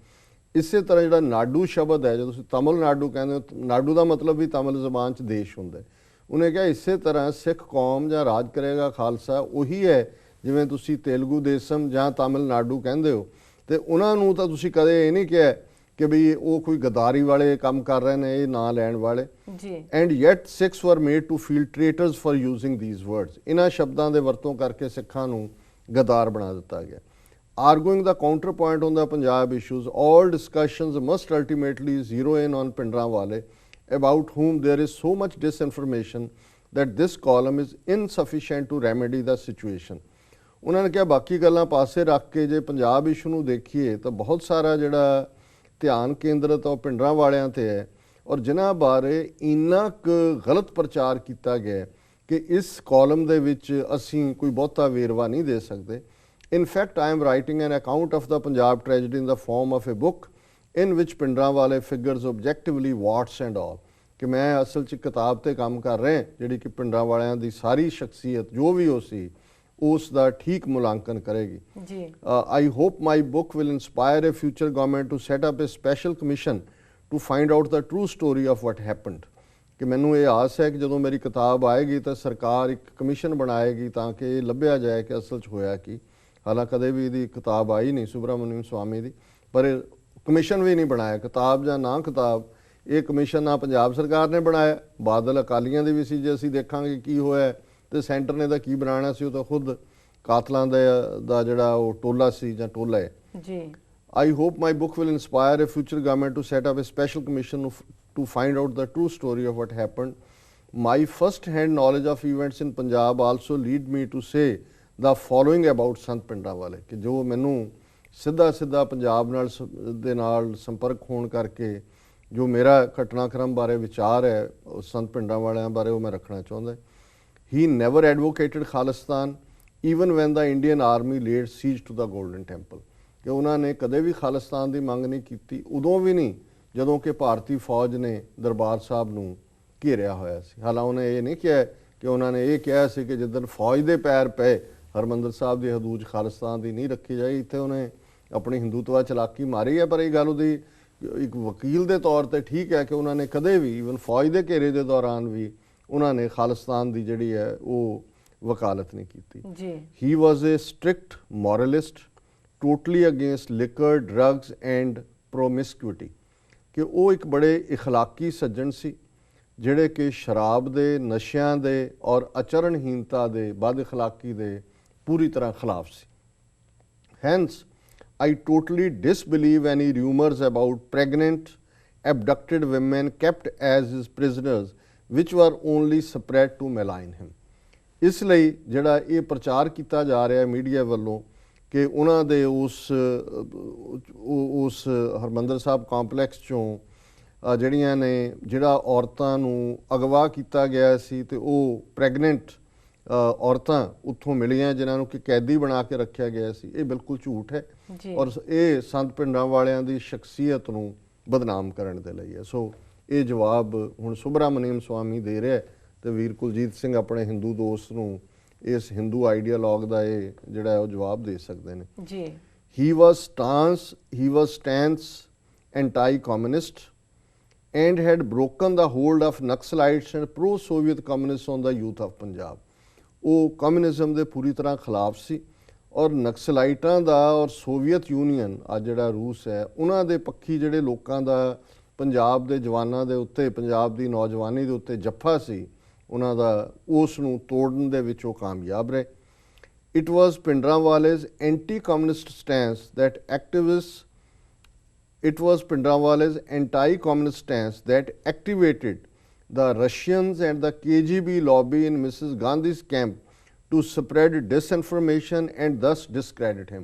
ਇਸੇ ਤਰ੍ਹਾਂ ਜਿਹੜਾ ਨਾਡੂ ਸ਼ਬਦ ਹੈ, ਜਦੋਂ ਤੁਸੀਂ ਤਮਿਲਨਾਡੂ ਕਹਿੰਦੇ ਹੋ, ਨਾਡੂ ਦਾ ਮਤਲਬ ਵੀ ਤਮਿਲ ਜ਼ਬਾਨ 'ਚ ਦੇਸ਼ ਹੁੰਦਾ। ਉਹਨੇ ਕਿਹਾ ਇਸੇ ਤਰ੍ਹਾਂ ਸਿੱਖ ਕੌਮ ਜਾਂ ਰਾਜ ਕਰੇਗਾ ਖਾਲਸਾ ਉਹੀ ਹੈ ਜਿਵੇਂ ਤੁਸੀਂ ਤੇਲਗੂ ਦੇਸਮ ਜਾਂ ਤਮਿਲਨਾਡੂ ਕਹਿੰਦੇ ਹੋ, ਤੇ ਉਹਨਾਂ ਨੂੰ ਤਾਂ ਤੁਸੀਂ ਕਦੇ ਇਹ ਨਹੀਂ ਕਿਹਾ ਕਿ ਵੀ ਉਹ ਕੋਈ ਗਦਾਰੀ ਵਾਲੇ ਕੰਮ ਕਰ ਰਹੇ ਨੇ ਇਹ ਨਾਂ ਲੈਣ ਵਾਲੇ। ਜੀ and yet Sikhs were made to feel traitors for using these words. ਇਹਨਾਂ ਸ਼ਬਦਾਂ ਦੇ ਵਰਤੋਂ ਕਰਕੇ ਸਿੱਖਾਂ ਨੂੰ ਗਦਾਰ ਬਣਾ ਦਿੱਤਾ ਗਿਆ। Arguing the counterpoint on the Punjab issues, all discussions must ultimately zero in on Pindranwale, about whom there is so much disinformation that this column is insufficient to remedy the situation. ਉਹਨਾਂ ਨੇ ਕਿਹਾ ਬਾਕੀ ਗੱਲਾਂ ਪਾਸੇ ਰੱਖ ਕੇ ਜੇ Punjab issue ਨੂੰ ਦੇਖੀਏ ਤਾਂ ਬਹੁਤ ਸਾਰਾ ਜਿਹੜਾ ਧਿਆਨ ਕੇਂਦਰਿਤ ਉਹ ਪਿੰਡਰਾਂ ਵਾਲਿਆਂ ਤੇ ਹੈ ਔਰ ਜਿਨ੍ਹਾਂ ਬਾਰੇ ਇੰਨਾ ਕੁ ਗਲਤ ਪ੍ਰਚਾਰ ਕੀਤਾ ਗਿਆ ਕਿ ਇਸ ਕਾਲਮ ਦੇ ਵਿੱਚ ਅਸੀਂ ਕੋਈ ਬਹੁਤਾ ਵੇਰਵਾ ਨਹੀਂ ਦੇ ਸਕਦੇ। In fact, I am writing an account of the Punjab tragedy in the form of a book in which Pindranwale figures objectively warts and all. ਕਿ ਮੈਂ ਅਸਲ 'ਚ ਕਿਤਾਬ ਤੇ ਕੰਮ ਕਰ ਰਿਹਾ ਜਿਹੜੀ ਕਿ ਪਿੰਡਰਾਂ ਵਾਲਿਆਂ ਦੀ ਸਾਰੀ ਸ਼ਖਸੀਅਤ ਜੋ ਵੀ ਉਹ ਸੀ ਉਸ ਦਾ ਠੀਕ ਮੁਲਾਂਕਣ ਕਰੇਗੀ। ਜੀ I hope my book will inspire a future government to set up a special commission to find out the true story of what happened. ਕਿ ਮੈਨੂੰ ਇਹ ਆਸ ਹੈ ਕਿ ਜਦੋਂ ਮੇਰੀ ਕਿਤਾਬ ਆਏਗੀ ਤਾਂ ਸਰਕਾਰ ਇੱਕ ਕਮਿਸ਼ਨ ਬਣਾਏਗੀ ਤਾਂ ਕਿ ਇਹ ਲੱਭਿਆ ਜਾਏ ਕਿ ਅਸਲ 'ਚ ਹੋਇਆ ਕੀ। ਹਾਲਾਂਕਿ ਕਦੇ ਵੀ ਇਹਦੀ ਕਿਤਾਬ ਆਈ ਨਹੀਂ ਸੁਬਰਾਮਨਿਅਮ ਸਵਾਮੀ ਦੀ, ਪਰ ਕਮਿਸ਼ਨ ਵੀ ਨਹੀਂ ਬਣਾਇਆ। ਕਿਤਾਬ ਜਾਂ ਨਾ ਕਿਤਾਬ ਇਹ ਕਮਿਸ਼ਨ ਨਾ ਪੰਜਾਬ ਸਰਕਾਰ ਨੇ ਬਣਾਇਆ, ਬਾਦਲ ਅਕਾਲੀਆਂ ਦੇ ਵੀ ਸੀ। ਜੇ ਅਸੀਂ ਦੇਖਾਂਗੇ ਕੀ ਹੋਇਆ ਤੇ ਸੈਂਟਰ ਨੇ ਤਾਂ ਕੀ ਬਣਾਉਣਾ ਸੀ, ਉਹ ਤਾਂ ਖੁਦ ਕਾਤਲਾਂ ਦਾ ਜਿਹੜਾ ਉਹ ਟੋਲਾ ਸੀ ਜਾਂ ਟੋਲਾ ਹੈ। ਜੀ I hope my book will inspire a future government to set up a special commission to find out the true story of what happened. My first hand knowledge of events in Punjab also lead me to say the following about ਸੰਤ ਭਿੰਡਰਾਂਵਾਲੇ ਕਿ ਜੋ ਮੈਨੂੰ ਸਿੱਧਾ ਪੰਜਾਬ ਦੇ ਨਾਲ ਸੰਪਰਕ ਹੋਣ ਕਰਕੇ ਜੋ ਮੇਰਾ ਘਟਨਾਕ੍ਰਮ ਬਾਰੇ ਵਿਚਾਰ ਹੈ ਉਸ ਸੰਤ ਭਿੰਡਰਾਂਵਾਲਿਆਂ ਬਾਰੇ ਉਹ ਮੈਂ ਰੱਖਣਾ ਚਾਹੁੰਦਾ। He never advocated Khalistan even when the Indian army laid siege to the golden temple ਕਿ ਉਹਨਾਂ ਨੇ ਕਦੇ ਵੀ ਖਾਲਿਸਤਾਨ ਦੀ ਮੰਗ ਨਹੀਂ ਕੀਤੀ, ਉਦੋਂ ਵੀ ਨਹੀਂ ਜਦੋਂ ਕਿ ਭਾਰਤੀ ਫੌਜ ਨੇ ਦਰਬਾਰ ਸਾਹਿਬ ਨੂੰ ਘੇਰਿਆ ਹੋਇਆ ਸੀ। ਹਾਲਾਂਕਿ ਉਹਨੇ ਇਹ ਨਹੀਂ ਕਿਹਾ ਕਿ ਉਹਨਾਂ ਨੇ ਇਹ ਕਿਹਾ ਸੀ ਕਿ ਜਿੱਦਣ ਫੌਜ ਦੇ ਪੈਰ ਪਏ ਹਰਿਮੰਦਰ ਸਾਹਿਬ ਦੀ ਹਦੂਦ ਖਾਲਿਸਤਾਨ ਦੀ ਨਹੀਂ ਰੱਖੀ ਜਾਈ। ਇੱਥੇ ਉਹਨੇ ਆਪਣੀ ਹਿੰਦੂਤਵਾ ਚਲਾਕੀ ਮਾਰੀ ਹੈ, ਪਰ ਇਹ ਗੱਲ ਉਹਦੀ ਇੱਕ ਵਕੀਲ ਦੇ ਤੌਰ ਤੇ ਠੀਕ ਹੈ ਕਿ ਉਹਨਾਂ ਨੇ ਕਦੇ ਵੀ ਈਵਨ ਫੌਜ ਦੇ ਘੇਰੇ ਦੇ ਦੌਰਾਨ ਵੀ ਉਹਨਾਂ ਨੇ ਖਾਲਿਸਤਾਨ ਦੀ ਜਿਹੜੀ ਹੈ ਉਹ ਵਕਾਲਤ ਨਹੀਂ ਕੀਤੀ ਜੀ। He was a strict moralist totally against liquor drugs and promiscuity ਕਿ ਉਹ ਇੱਕ ਬੜੇ ਇਖਲਾਕੀ ਸੱਜਣ ਸੀ ਜਿਹੜੇ ਕਿ ਸ਼ਰਾਬ ਦੇ, ਨਸ਼ਿਆਂ ਦੇ ਔਰ ਅਚਰਨਹੀਨਤਾ ਦੇ, ਬਦ ਇਖਲਾਕੀ ਦੇ ਪੂਰੀ ਤਰ੍ਹਾਂ ਖਿਲਾਫ ਸੀ। Hence I totally disbelieve any rumors about pregnant, abducted women kept as his prisoners, which were only spread to malign him. ਇਸ ਲਈ ਜਿਹੜਾ ਇਹ ਪ੍ਰਚਾਰ ਕੀਤਾ ਜਾ ਰਿਹਾ ਮੀਡੀਆ ਵੱਲੋਂ ਕਿ ਉਹਨਾਂ ਦੇ ਉਸ ਹਰਮੰਦਰ ਸਾਹਿਬ ਕੰਪਲੈਕਸ ਚੋਂ ਜਿਹੜਾ ਔਰਤਾਂ ਨੂੰ ਅਗਵਾ ਕੀਤਾ ਗਿਆ ਸੀ ਤੇ ਉਹ ਪ੍ਰੈਗਨੈਂਟ ਔਰਤਾਂ ਉੱਥੋਂ ਮਿਲੀਆਂ ਜਿਨ੍ਹਾਂ ਨੂੰ ਕਿ ਕੈਦੀ ਬਣਾ ਕੇ ਰੱਖਿਆ ਗਿਆ ਸੀ, ਇਹ ਬਿਲਕੁਲ ਝੂਠ ਹੈ ਔਰ ਇਹ ਸੰਤ ਭਿੰਡਰਾਂਵਾਲਿਆਂ ਦੀ ਸ਼ਖਸੀਅਤ ਨੂੰ ਬਦਨਾਮ ਕਰਨ ਦੇ ਲਈ ਹੈ। ਸੋ ਇਹ ਜਵਾਬ ਹੁਣ ਸੁਬਰਾਮਨੀਅਮ ਸਵਾਮੀ ਦੇ ਰਿਹਾ ਤੇ ਵੀਰ ਕੁਲਜੀਤ ਸਿੰਘ ਆਪਣੇ ਹਿੰਦੂ ਦੋਸਤ ਨੂੰ ਇਸ ਹਿੰਦੂ ਆਈਡੀਆਲੋਗ ਦਾ ਇਹ ਜਿਹੜਾ ਉਹ ਜਵਾਬ ਦੇ ਸਕਦੇ ਨੇ ਜੀ। He was staunch anti communist and had broken the hold of Naxalites and pro-Soviet communists on the youth of Punjab. ਉਹ ਕਮਿਊਨਿਜ਼ਮ ਦੇ ਪੂਰੀ ਤਰ੍ਹਾਂ ਖਿਲਾਫ ਸੀ ਔਰ ਨਕਸਲਾਈਟਾਂ ਦਾ ਔਰ ਸੋਵੀਅਤ ਯੂਨੀਅਨ ਅੱਜ ਜਿਹੜਾ ਰੂਸ ਹੈ ਉਹਨਾਂ ਦੇ ਪੱਖੀ ਜਿਹੜੇ ਲੋਕਾਂ ਦਾ ਪੰਜਾਬ ਦੇ ਜਵਾਨਾਂ ਦੇ ਉੱਤੇ, ਪੰਜਾਬ ਦੀ ਨੌਜਵਾਨੀ ਦੇ ਉੱਤੇ ਜੱਫਾ ਸੀ ਉਹਨਾਂ ਦਾ, ਉਸ ਨੂੰ ਤੋੜਨ ਦੇ ਵਿੱਚ ਉਹ ਕਾਮਯਾਬ ਰਹੇ। It was Phindranwale's anti-communist stance that activists It was Phindranwale's anti-communist stance that activated the Russians and the KGB lobby in Mrs. Gandhi's camp to spread disinformation and thus discredit him.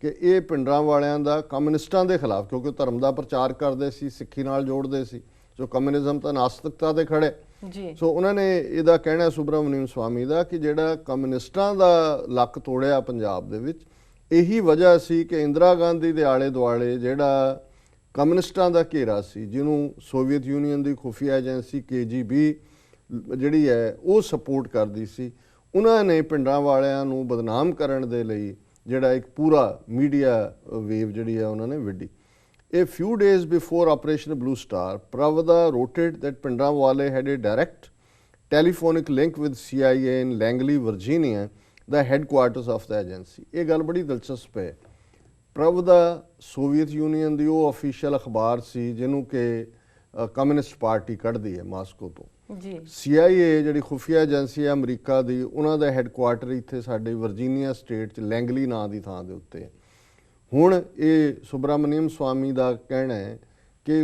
ਕਿ ਇਹ ਭਿੰਡਰਾਂਵਾਲਿਆਂ ਦਾ ਕਮਿਊਨਿਸਟਾਂ ਦੇ ਖਿਲਾਫ, ਕਿਉਂਕਿ ਧਰਮ ਦਾ ਪ੍ਰਚਾਰ ਕਰਦੇ ਸੀ, ਸਿੱਖੀ ਨਾਲ ਜੋੜਦੇ ਸੀ, ਸੋ ਕਮਿਊਨਿਜ਼ਮ ਤਾਂ ਨਾਸਤਿਕਤਾ ਤੇ ਖੜੇ ਜੀ। ਸੋ ਉਹਨਾਂ ਨੇ ਇਹਦਾ ਕਹਿਣਾ ਸੁਬਰਾਮਨੀਅਮ ਸਵਾਮੀ ਦਾ ਕਿ ਜਿਹੜਾ ਕਮਿਊਨਿਸਟਾਂ ਦਾ ਲੱਕ ਤੋੜਿਆ ਪੰਜਾਬ ਦੇ ਵਿੱਚ, ਇਹੀ ਵਜ੍ਹਾ ਸੀ ਕਿ ਇੰਦਰਾ ਗਾਂਧੀ ਦੇ ਆਲੇ ਦੁਆਲੇ ਜਿਹੜਾ ਕਮਿਊਨਿਸਟਾਂ ਦਾ ਘੇਰਾ ਸੀ, ਜਿਹਨੂੰ ਸੋਵੀਅਤ ਯੂਨੀਅਨ ਦੀ ਖੁਫੀਆ ਏਜੰਸੀ KGB ਜਿਹੜੀ ਹੈ ਉਹ ਸਪੋਰਟ ਕਰਦੀ ਸੀ, ਉਹਨਾਂ ਨੇ ਭਿੰਡਰਾਂਵਾਲਿਆਂ ਨੂੰ ਬਦਨਾਮ ਕਰਨ ਦੇ ਲਈ ਜਿਹੜਾ ਇੱਕ ਪੂਰਾ ਮੀਡੀਆ ਵੇਵ ਜਿਹੜੀ ਹੈ ਉਹਨਾਂ ਨੇ ਵਿੱਢੀ। A few days before Operation Blue Star, Pravda wrote that Phindranwale had a direct telephonic link with CIA in Langley, Virginia, the headquarters of the agency. ਇਹ ਗੱਲ ਬੜੀ ਦਿਲਚਸਪ ਹੈ। ਪ੍ਰਭਦਾ ਸੋਵੀਅਤ ਯੂਨੀਅਨ ਦੀ ਉਹ ਅਫੀਸ਼ੀਅਲ ਅਖਬਾਰ ਸੀ ਜਿਹਨੂੰ ਕਿ ਕਮਿਊਨਿਸਟ ਪਾਰਟੀ ਕੱਢਦੀ ਹੈ ਮਾਸਕੋ ਤੋਂ ਜੀ। CIA ਜਿਹੜੀ ਖੁਫੀਆ ਏਜੰਸੀ ਹੈ ਅਮਰੀਕਾ ਦੀ, ਉਹਨਾਂ ਦਾ ਹੈੱਡਕੁਆਰਟਰ ਇੱਥੇ ਸਾਡੇ ਵਰਜੀਨੀਆ ਸਟੇਟ 'ਚ ਲੈਂਗਲੀ ਨਾਂ ਦੀ ਥਾਂ ਦੇ ਉੱਤੇ। ਹੁਣ ਇਹ ਸੁਬਰਾਮਨੀਅਮ ਸਵਾਮੀ ਦਾ ਕਹਿਣਾ ਹੈ ਕਿ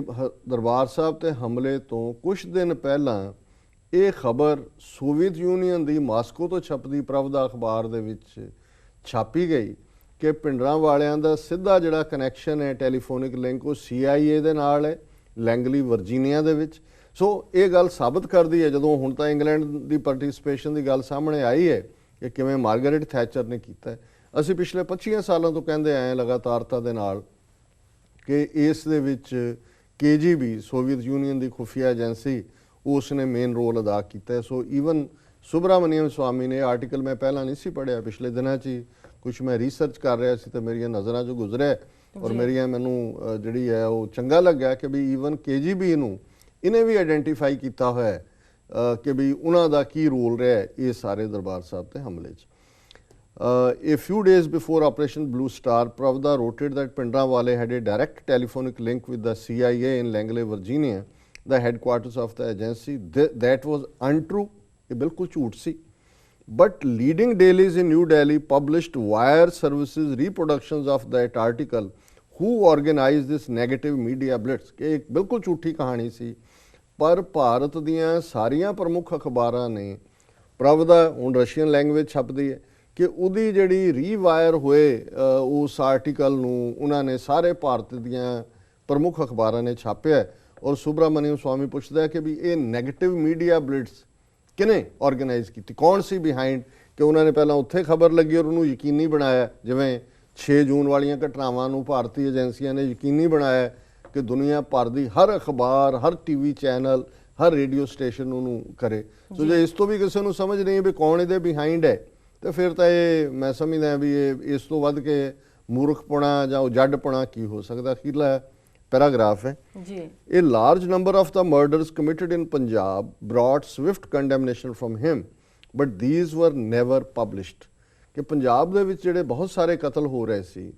ਦਰਬਾਰ ਸਾਹਿਬ ਤੇ ਹਮਲੇ ਤੋਂ ਕੁਝ ਦਿਨ ਪਹਿਲਾਂ ਇਹ ਖਬਰ ਸੋਵੀਅਤ ਯੂਨੀਅਨ ਦੀ ਮਾਸਕੋ ਤੋਂ ਛਪਦੀ ਪ੍ਰਭਦਾ ਅਖਬਾਰ ਦੇ ਵਿੱਚ ਛਾਪੀ ਗਈ ਕਿ ਭਿੰਡਰਾਂਵਾਲਿਆਂ ਦਾ ਸਿੱਧਾ ਜਿਹੜਾ ਕਨੈਕਸ਼ਨ ਹੈ ਟੈਲੀਫੋਨਿਕ ਲਿੰਕ ਉਹ CIA ਦੇ ਨਾਲ ਹੈ ਲੈਂਗਲੀ ਵਰਜੀਨੀਆ ਦੇ ਵਿੱਚ। ਸੋ ਇਹ ਗੱਲ ਸਾਬਤ ਕਰਦੀ ਹੈ, ਜਦੋਂ ਹੁਣ ਤਾਂ ਇੰਗਲੈਂਡ ਦੀ ਪਾਰਟਿਸਿਪੇਸ਼ਨ ਦੀ ਗੱਲ ਸਾਹਮਣੇ ਆਈ ਹੈ ਕਿ ਕਿਵੇਂ ਮਾਰਗਰੇਟ ਥੈਚਰ ਨੇ ਕੀਤਾ ਹੈ। ਅਸੀਂ ਪਿਛਲੇ 25 ਸਾਲਾਂ ਤੋਂ ਕਹਿੰਦੇ ਆਏ ਲਗਾਤਾਰਤਾ ਦੇ ਨਾਲ ਕਿ ਇਸ ਦੇ ਵਿੱਚ KGB ਸੋਵੀਅਤ ਯੂਨੀਅਨ ਦੀ ਖੁਫੀਆ ਏਜੰਸੀ ਉਸ ਨੇ ਮੇਨ ਰੋਲ ਅਦਾ ਕੀਤਾ। ਸੋ ਈਵਨ ਸੁਬਰਾਮਨੀਅਮ ਸਵਾਮੀ ਨੇ ਆਰਟੀਕਲ ਮੈਂ ਪਹਿਲਾਂ ਨਹੀਂ ਸੀ ਪੜ੍ਹਿਆ, ਪਿਛਲੇ ਦਿਨਾਂ 'ਚ ਕੁਛ ਮੈਂ ਰਿਸਰਚ ਕਰ ਰਿਹਾ ਸੀ ਤੇ ਮੇਰੀਆਂ ਨਜ਼ਰਾਂ 'ਚੋਂ ਗੁਜ਼ਰਿਆ ਔਰ ਮੈਨੂੰ ਜਿਹੜੀ ਹੈ ਉਹ ਚੰਗਾ ਲੱਗਾ ਕਿ ਵੀ ਈਵਨ KGB ਨੂੰ ਇਹਨੇ ਵੀ ਆਇਡੈਂਟੀਫਾਈ ਕੀਤਾ ਹੋਇਆ ਕਿ ਵੀ ਉਹਨਾਂ ਦਾ ਕੀ ਰੋਲ ਰਿਹਾ ਇਹ ਸਾਰੇ ਦਰਬਾਰ ਸਾਹਿਬ ਤੇ ਹਮਲੇ 'ਚ। A few days before Operation Blue Star, Pravda wrote that Phindranwale had a direct telephonic link with the CIA in Langley, Virginia, the headquarters of the agency. That was untrue. ਇਹ ਬਿਲਕੁਲ ਝੂਠ ਸੀ। But leading dailies in New Delhi published wire services reproductions of that article. Who organized this negative media blitz? ਕਿ ਇੱਕ ਬਿਲਕੁਲ ਝੂਠੀ ਕਹਾਣੀ ਸੀ, ਪਰ ਭਾਰਤ ਦੀਆਂ ਸਾਰੀਆਂ ਪ੍ਰਮੁੱਖ ਅਖਬਾਰਾਂ ਨੇ ਪ੍ਰਭਦਾ ਹੁਣ ਰਸ਼ੀਅਨ ਲੈਂਗੁਏਜ ਛਪਦੀ ਹੈ ਕਿ ਉਹਦੀ ਜਿਹੜੀ ਰੀਵਾਇਰ ਹੋਏ ਉਸ ਆਰਟੀਕਲ ਨੂੰ ਉਹਨਾਂ ਨੇ ਸਾਰੇ ਭਾਰਤ ਦੀਆਂ ਪ੍ਰਮੁੱਖ ਅਖਬਾਰਾਂ ਨੇ ਛਾਪਿਆ ਹੈ। ਔਰ ਸੁਬਰਾਮਨੀਅਮ ਸਵਾਮੀ ਪੁੱਛਦਾ ਹੈ ਕਿ ਵੀ ਇਹ ਨੈਗੇਟਿਵ ਮੀਡੀਆ ਬਲਿਟਸ ਕਿਨੇ ਆਰਗੇਨਾਈਜ਼ ਕੀਤੀ, ਕੌਣ ਸੀ ਬਿਹਾਈਂਡ, ਕਿ ਉਹਨਾਂ ਨੇ ਪਹਿਲਾਂ ਉੱਥੇ ਖਬਰ ਲੱਗੀ ਔਰ ਉਹਨੂੰ ਯਕੀਨੀ ਬਣਾਇਆ, ਜਿਵੇਂ 6 ਜੂਨ ਵਾਲੀਆਂ ਘਟਨਾਵਾਂ ਨੂੰ ਭਾਰਤੀ ਏਜੰਸੀਆਂ ਨੇ ਯਕੀਨੀ ਬਣਾਇਆ ਕਿ ਦੁਨੀਆ ਭਰ ਦੀ ਹਰ ਅਖਬਾਰ, ਹਰ ਟੀਵੀ ਚੈਨਲ, ਹਰ ਰੇਡੀਓ ਸਟੇਸ਼ਨ ਉਹਨੂੰ ਕਰੇ। ਸੋ ਜੇ ਇਸ ਤੋਂ ਵੀ ਕਿਸੇ ਨੂੰ ਸਮਝ ਨਹੀਂ ਵੀ ਕੌਣ ਇਹਦੇ ਬਿਹਾਈਂਡ ਹੈ, ਤੇ ਫਿਰ ਤਾਂ ਇਹ ਮੈਂ ਸਮਝਦਾ ਵੀ ਇਹ ਇਸ ਤੋਂ ਵੱਧ ਕੇ ਮੂਰਖਪੁਣਾ ਜਾਂ ਉਜੜਪੁਣਾ ਕੀ ਹੋ ਸਕਦਾ। ਅਖੀਰਲਾ ਪੈਰਾਗ੍ਰਾਫ ਹੈ ਜੀ, A large number of the murders committed in Punjab brought swift condemnation from him, but these were never published। ਕਿ ਪੰਜਾਬ ਦੇ ਵਿੱਚ ਜਿਹੜੇ ਬਹੁਤ ਸਾਰੇ ਕਤਲ ਹੋ ਰਹੇ ਸੀ,